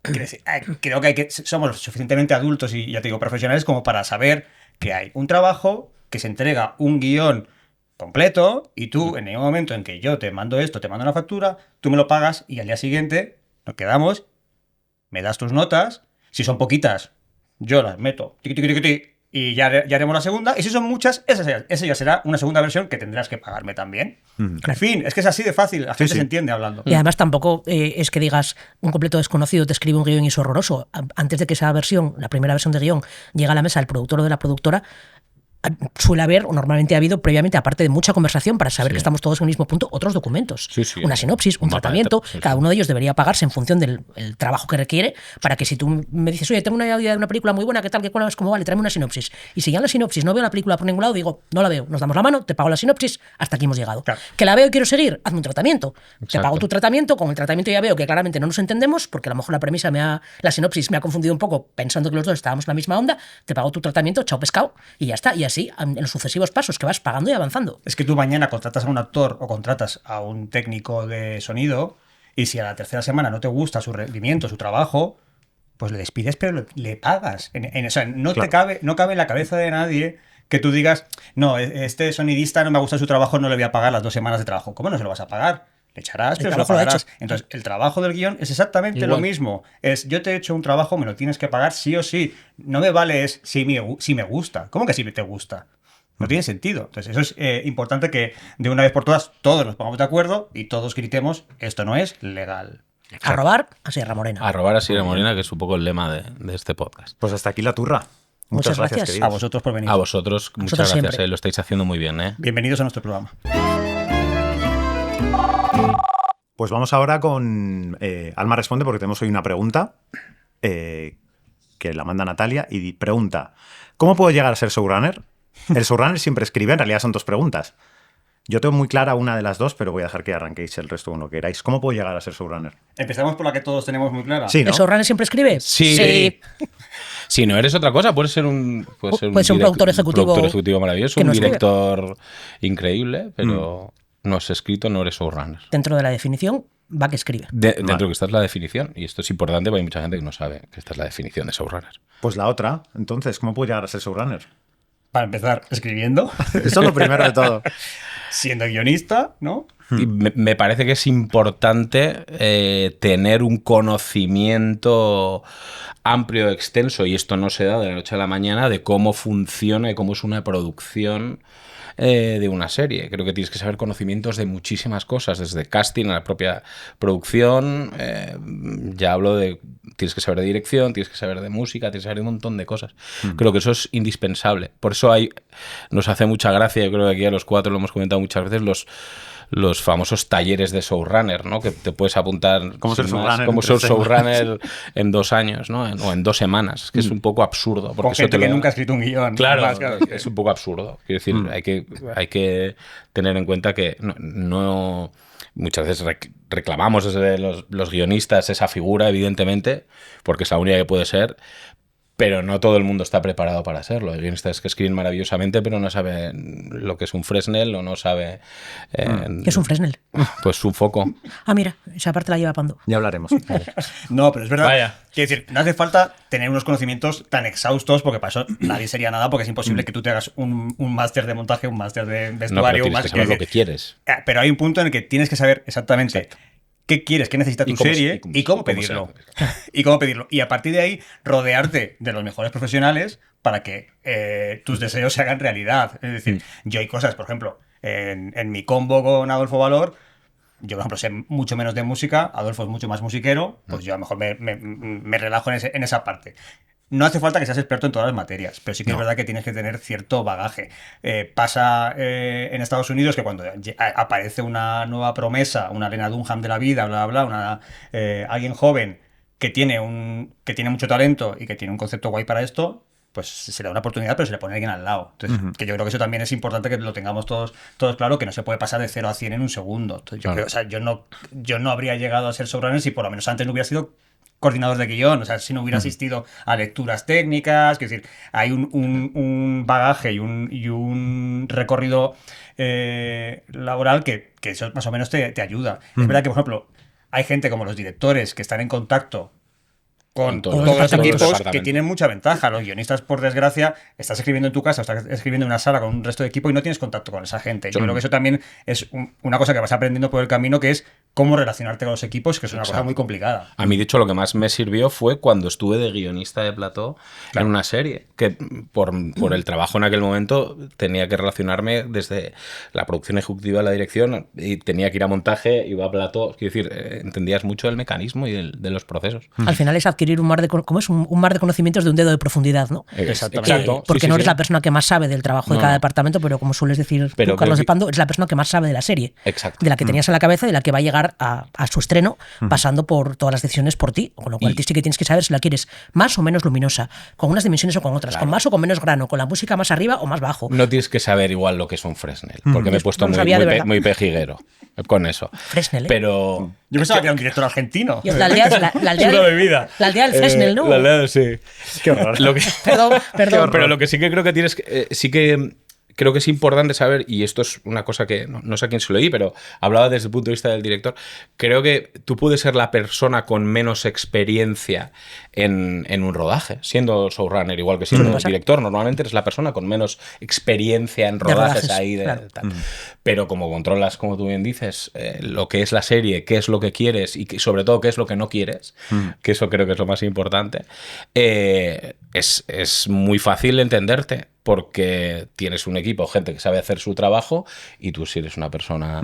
Speaker 5: Creo que somos suficientemente adultos y, ya te digo, profesionales como para saber que hay un trabajo, que se entrega un guión completo y tú, en el momento en que yo te mando esto, te mando una factura, tú me lo pagas y al día siguiente nos quedamos, me das tus notas, si son poquitas, yo las meto, tiqui, tiqui, tiqui, tiqui, y ya haremos la segunda, y si son muchas, esa ya será una segunda versión que tendrás que pagarme también. En fin, es que es así de fácil, la gente se entiende hablando.
Speaker 2: Y además tampoco es que digas un completo desconocido te escribe un guión y es horroroso. Antes de que esa versión, la primera versión de guión, llegue a la mesa del productor o de la productora, suele haber, o normalmente ha habido previamente, aparte de mucha conversación para saber que estamos todos en el mismo punto, otros documentos.
Speaker 4: Sí, sí.
Speaker 2: Una sinopsis, un
Speaker 4: Un mapa de
Speaker 2: tratamiento.
Speaker 4: sí, sí.
Speaker 2: Cada uno de ellos debería pagarse en función del el trabajo que requiere, para que si tú me dices, oye, tengo una idea de una película muy buena, ¿qué tal? ¿Qué cuál es? ¿Cómo vale? Tráeme una sinopsis. Y si ya en la sinopsis no veo la película por ningún lado, digo, no la veo. Nos damos la mano, te pago la sinopsis, hasta aquí hemos llegado.
Speaker 5: Claro.
Speaker 2: Que la veo y quiero seguir, hazme un tratamiento. Te
Speaker 4: Exacto.
Speaker 2: pago tu tratamiento, con el tratamiento ya veo que claramente no nos entendemos, porque a lo mejor la sinopsis me ha confundido un poco pensando que los dos estábamos en la misma onda, te pago tu tratamiento, chao pescado, y ya está. Y así, en los sucesivos pasos que vas pagando y avanzando.
Speaker 5: Es que tú mañana contratas a un actor o contratas a un técnico de sonido y si a la tercera semana no te gusta su rendimiento, su trabajo, pues le despides pero le pagas. O sea, no cabe en la cabeza de nadie que tú digas, no, este sonidista no me gusta su trabajo, no le voy a pagar las 2 semanas de trabajo. ¿Cómo no se lo vas a pagar? Le echarás,
Speaker 2: El
Speaker 5: pero se lo
Speaker 2: trabajo lo ha
Speaker 5: pagarás.
Speaker 2: hecho.
Speaker 5: Entonces, el trabajo del guión es exactamente
Speaker 4: Igual.
Speaker 5: lo mismo. Es, yo te he hecho un trabajo, me lo tienes que pagar sí o sí. No me vale es si me gusta. ¿Cómo que si te gusta? No tiene sentido. Entonces, eso es importante que de una vez por todas todos nos pongamos de acuerdo y todos gritemos, esto no es legal.
Speaker 2: A robar a Sierra Morena.
Speaker 4: A robar a Sierra Morena, que es un poco el lema de este podcast.
Speaker 1: Pues hasta aquí la turra.
Speaker 2: Muchas gracias.
Speaker 1: queridos.
Speaker 5: A vosotros por venir.
Speaker 4: A vosotros, muchas
Speaker 2: Nosotros
Speaker 4: gracias.
Speaker 2: siempre.
Speaker 4: Lo estáis haciendo muy bien, ¿eh?
Speaker 5: Bienvenidos a nuestro programa.
Speaker 1: Pues vamos ahora con Alma Responde, porque tenemos hoy una pregunta que la manda Natalia y pregunta, ¿cómo puedo llegar a ser showrunner? El showrunner siempre escribe, en realidad son 2 preguntas. Yo tengo muy clara una de las 2, pero voy a dejar que arranquéis el resto con lo que queráis. ¿Cómo puedo llegar a ser showrunner?
Speaker 5: Empezamos por la que todos tenemos muy clara.
Speaker 1: Sí, ¿no?
Speaker 2: ¿El showrunner siempre escribe?
Speaker 4: Sí. Si no eres otra cosa, puedes ser un
Speaker 2: productor ejecutivo
Speaker 4: maravilloso,
Speaker 2: que
Speaker 4: un
Speaker 2: no escribe.
Speaker 4: director increíble, pero no has escrito, no eres showrunner.
Speaker 2: Dentro de la definición, va que escribe.
Speaker 4: Dentro que esta es la definición, y esto es importante porque hay mucha gente que no sabe que esta es la definición de showrunner.
Speaker 1: Pues la otra, entonces, ¿cómo puedo llegar a ser showrunner?
Speaker 5: Para empezar, escribiendo,
Speaker 1: Eso es lo primero de todo.
Speaker 5: siendo guionista, ¿no?
Speaker 4: Y me parece que es importante tener un conocimiento amplio, extenso, y esto no se da de la noche a la mañana, de cómo funciona y cómo es una producción de una serie. Creo que tienes que saber conocimientos de muchísimas cosas, desde casting a la propia producción. Ya hablo de... Tienes que saber de dirección, tienes que saber de música, tienes que saber de un montón de cosas. Creo que eso es indispensable. Por eso nos hace mucha gracia, yo creo que aquí a los 4 lo hemos comentado muchas veces, los famosos talleres de showrunner, ¿no? Que te puedes apuntar
Speaker 1: ¿Cómo ser
Speaker 4: sin más,
Speaker 1: showrunner
Speaker 4: cómo
Speaker 1: en
Speaker 4: ser
Speaker 1: 3
Speaker 4: showrunner en 2 años, ¿no? O en 2 semanas. Es que es un poco absurdo. Porque
Speaker 5: Con
Speaker 4: eso
Speaker 5: gente
Speaker 4: te
Speaker 5: que
Speaker 4: lo-
Speaker 5: nunca ha escrito un guión.
Speaker 4: Claro,
Speaker 5: Además,
Speaker 4: es un poco absurdo. Quiero decir, hay que tener en cuenta que no muchas veces reclamamos desde los guionistas esa figura, evidentemente, porque es la única que puede ser, pero no todo el mundo está preparado para hacerlo. Hay guionistas que escriben maravillosamente, pero no saben lo que es un Fresnel o no sabe...
Speaker 2: ¿Qué es un Fresnel?
Speaker 4: Pues un foco.
Speaker 2: Ah, mira, esa parte la lleva Pando.
Speaker 1: Ya hablaremos.
Speaker 5: No, pero es verdad.
Speaker 4: Vaya.
Speaker 5: Quiero decir, no hace falta tener unos conocimientos tan exhaustos, porque para eso nadie sería nada, porque es imposible que tú te hagas un máster de montaje, un máster de
Speaker 4: No,
Speaker 5: vestuario,
Speaker 4: pero
Speaker 5: un
Speaker 4: tienes que
Speaker 5: máster...
Speaker 4: saber lo que quieres.
Speaker 5: Pero hay un punto en el que tienes que saber exactamente qué quieres, qué necesita tu serie y cómo pedirlo. Y cómo pedirlo. Y a partir de ahí, rodearte de los mejores profesionales para que tus deseos se hagan realidad. Es decir, yo hay cosas, por ejemplo, en mi combo con Adolfo Valor, yo, por ejemplo, sé mucho menos de música, Adolfo es mucho más musiquero, pues yo a lo mejor me relajo en esa parte. No hace falta que seas experto en todas las materias, pero sí que es verdad que tienes que tener cierto bagaje. Pasa en Estados Unidos que cuando aparece una nueva promesa, una Lena Dunham de la vida, bla, bla, bla, alguien joven que tiene mucho talento y que tiene un concepto guay para esto, pues se le da una oportunidad, pero se le pone a alguien al lado. Entonces, que yo creo que eso también es importante que lo tengamos todos claro, que no se puede pasar de 0 a 100 en un segundo. Entonces, yo creo, o sea, yo no habría llegado a ser showrunner si por lo menos antes no hubiera sido coordinador de guión, o sea, si no hubiera asistido a lecturas técnicas, es decir, hay un bagaje y un recorrido laboral que eso más o menos te ayuda. Es verdad que, por ejemplo, hay gente como los directores que están en contacto con todos los equipos que tienen mucha ventaja. Los guionistas, por desgracia, estás escribiendo en tu casa, estás escribiendo en una sala con un resto de equipo y no tienes contacto con esa gente. Yo creo que eso también es una cosa que vas aprendiendo por el camino, que es cómo relacionarte con los equipos, que es una cosa muy complicada.
Speaker 4: A mí, de hecho, lo que más me sirvió fue cuando estuve de guionista de plató en una serie, que por el trabajo en aquel momento tenía que relacionarme desde la producción ejecutiva a la dirección y tenía que ir a montaje, iba a plató. Quiero decir, entendías mucho del mecanismo y de los procesos.
Speaker 2: Al final es adquirir un mar de conocimientos de un dedo de profundidad, ¿no?
Speaker 5: Exactamente.
Speaker 4: Exacto.
Speaker 2: Porque
Speaker 4: Sí,
Speaker 2: no
Speaker 4: sí,
Speaker 2: eres
Speaker 4: sí.
Speaker 2: la persona que más sabe del trabajo de cada departamento, pero como sueles decir
Speaker 4: Pero
Speaker 2: tú, Carlos
Speaker 4: creo
Speaker 2: de Pando, eres la persona que más sabe de la serie.
Speaker 4: Exacto.
Speaker 2: De la que tenías en la cabeza, de la que va a llegar a su estreno, pasando por todas las decisiones por ti. Con lo cual sí que tienes que saber si la quieres más o menos luminosa, con unas dimensiones o con otras, con más o con menos grano, con la música más arriba o más bajo.
Speaker 4: No tienes que saber igual lo que es un Fresnel, porque me he puesto
Speaker 2: no sabía de verdad.
Speaker 4: muy pejiguero con eso.
Speaker 2: Fresnel, ¿eh?
Speaker 4: Pero...
Speaker 5: Yo pensaba que era un director argentino.
Speaker 2: La aldea del Fresnel, ¿no?
Speaker 4: La aldea, sí.
Speaker 1: Qué horror.
Speaker 4: Lo que...
Speaker 2: Perdón.
Speaker 4: Pero lo que sí que creo que tienes sí que creo que es importante saber, y esto es una cosa que no sé a quién se lo oí, pero hablaba desde el punto de vista del director, creo que tú puedes ser la persona con menos experiencia en un rodaje, siendo showrunner, igual que siendo director. Normalmente eres la persona con menos experiencia en rodajes ahí.
Speaker 2: Claro.
Speaker 4: Pero como controlas, como tú bien dices, lo que es la serie, qué es lo que quieres y sobre todo qué es lo que no quieres, que eso creo que es lo más importante, es muy fácil entenderte, porque tienes un equipo, gente que sabe hacer su trabajo, y tú, si eres una persona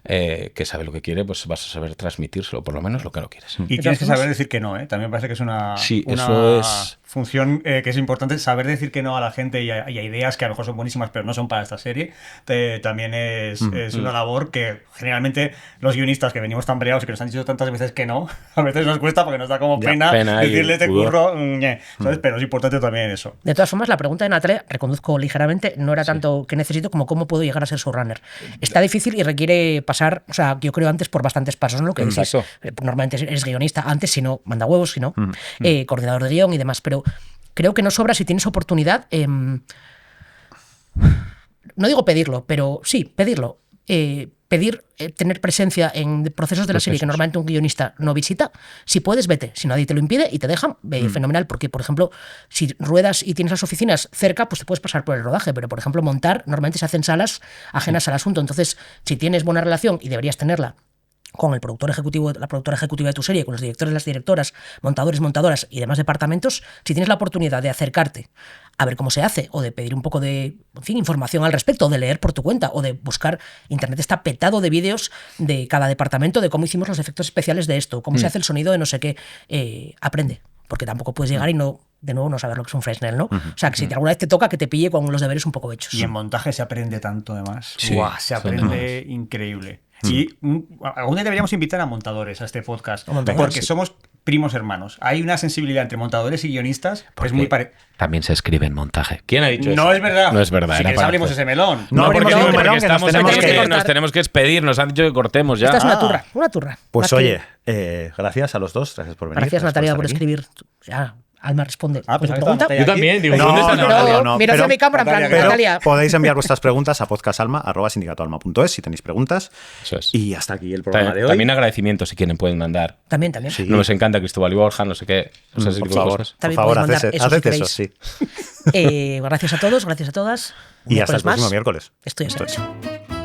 Speaker 4: que sabe lo que quiere, pues vas a saber transmitírselo, por lo menos lo que no quieres.
Speaker 5: Y tienes que saber decir que no, ¿eh? También me parece que es una
Speaker 4: eso es
Speaker 5: función que es importante, saber decir que no a la gente y a ideas que a lo mejor son buenísimas, pero no son para esta serie. También es una labor que generalmente los guionistas que venimos tan breados y que nos han dicho tantas veces que no, a veces nos cuesta porque nos da como pena decirle te curro, ¿sabes? Pero es importante también eso.
Speaker 2: De todas formas, la pregunta de Natalia, reconduzco ligeramente, no era tanto que necesito como cómo puedo llegar a ser showrunner. Está difícil y requiere pasar, o sea, yo creo antes por bastantes pasos, ¿no? Lo que dices, normalmente eres guionista antes, si no, manda huevos, si no, coordinador de guión y demás, pero creo que no sobra si tienes oportunidad, no digo pedirlo, pero sí, pedirlo. Tener presencia en procesos de la serie que normalmente un guionista no visita. Si puedes, vete. Si nadie te lo impide y te dejan, fenomenal. Porque, por ejemplo, si ruedas y tienes las oficinas cerca, pues te puedes pasar por el rodaje. Pero, por ejemplo, montar normalmente se hace en salas ajenas al asunto. Entonces, si tienes buena relación, y deberías tenerla, con el productor ejecutivo, la productora ejecutiva de tu serie, con los directores, las directoras, montadores, montadoras y demás departamentos, si tienes la oportunidad de acercarte a ver cómo se hace, o de pedir un poco de información al respecto, o de leer por tu cuenta, o de buscar, internet está petado de vídeos de cada departamento, de cómo hicimos los efectos especiales de esto, cómo se hace el sonido de no sé qué, aprende, porque tampoco puedes llegar y no saber lo que es un Fresnel, ¿no? O sea, que si alguna vez te toca, que te pille con los deberes un poco hechos.
Speaker 5: Y en montaje se aprende tanto, además.
Speaker 4: Sí,
Speaker 5: se aprende increíble. Y algún día deberíamos invitar a montadores a este podcast, porque somos primos hermanos. Hay una sensibilidad entre montadores y guionistas que es muy parecida.
Speaker 4: También se escribe en montaje. ¿Quién ha dicho eso?
Speaker 5: No es verdad.
Speaker 4: No es verdad.
Speaker 5: Si quieres abrimos ese melón.
Speaker 1: No,
Speaker 4: porque
Speaker 1: abrimos ningún melón, que
Speaker 4: nos tenemos que despedir. Nos han dicho que cortemos ya.
Speaker 2: Esta es una turra.
Speaker 1: Pues
Speaker 2: Más
Speaker 1: oye, gracias a los dos, gracias por venir.
Speaker 2: Gracias, Natalia, por
Speaker 1: estar aquí.
Speaker 2: escribir. Ya, Alma responde
Speaker 5: Ah,
Speaker 2: con su
Speaker 5: pues
Speaker 2: pregunta.
Speaker 5: ahí
Speaker 4: Yo
Speaker 5: está
Speaker 4: también, digo,
Speaker 1: No,
Speaker 4: ¿dónde está
Speaker 1: no,
Speaker 4: Natalia?
Speaker 1: no,
Speaker 2: Mira hacia
Speaker 1: pero-
Speaker 2: mi cámara, en plan,
Speaker 5: Natalia,
Speaker 2: Natalia.
Speaker 1: Podéis enviar vuestras preguntas a podcastalma@sindicatoalma.es si tenéis preguntas.
Speaker 4: Eso es.
Speaker 1: Y hasta aquí el programa de hoy.
Speaker 4: También agradecimientos si quieren pueden mandar.
Speaker 2: También.
Speaker 1: Sí.
Speaker 4: No nos encanta Cristóbal y Borja, no sé qué. O sea, ese
Speaker 1: Por
Speaker 4: tipo de
Speaker 1: favor,
Speaker 4: cosas.
Speaker 1: por
Speaker 2: También
Speaker 1: favor,
Speaker 2: podéis mandar
Speaker 1: haced
Speaker 2: eso si
Speaker 1: haced eso,
Speaker 2: queréis.
Speaker 1: sí.
Speaker 2: Gracias a todos, gracias a todas. Un
Speaker 1: Y hasta el
Speaker 2: miércoles más.
Speaker 1: próximo miércoles.
Speaker 2: Esto ya se ha hecho.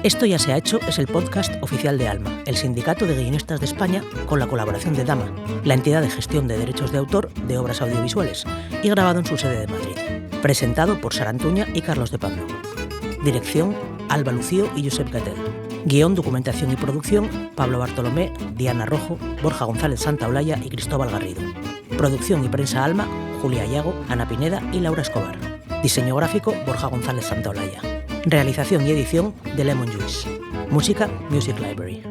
Speaker 2: Esto ya se ha hecho es el podcast oficial de Alma, el sindicato de guionistas de España, con la colaboración de Dama, la entidad de gestión de derechos de autor de obras audiovisuales, y grabado en su sede de Madrid. Presentado por Sara Antuña y Carlos de Pablo. Dirección, Alba Lucío y Josep Gatel. Guión, documentación y producción, Pablo Bartolomé, Diana Rojo, Borja González Santaolalla y Cristóbal Garrido. Producción y prensa Alma, Julia Ayago, Ana Pineda y Laura Escobar. Diseño gráfico, Borja González Santaolalla. Realización y edición de Lemon Juice. Música, Music Library.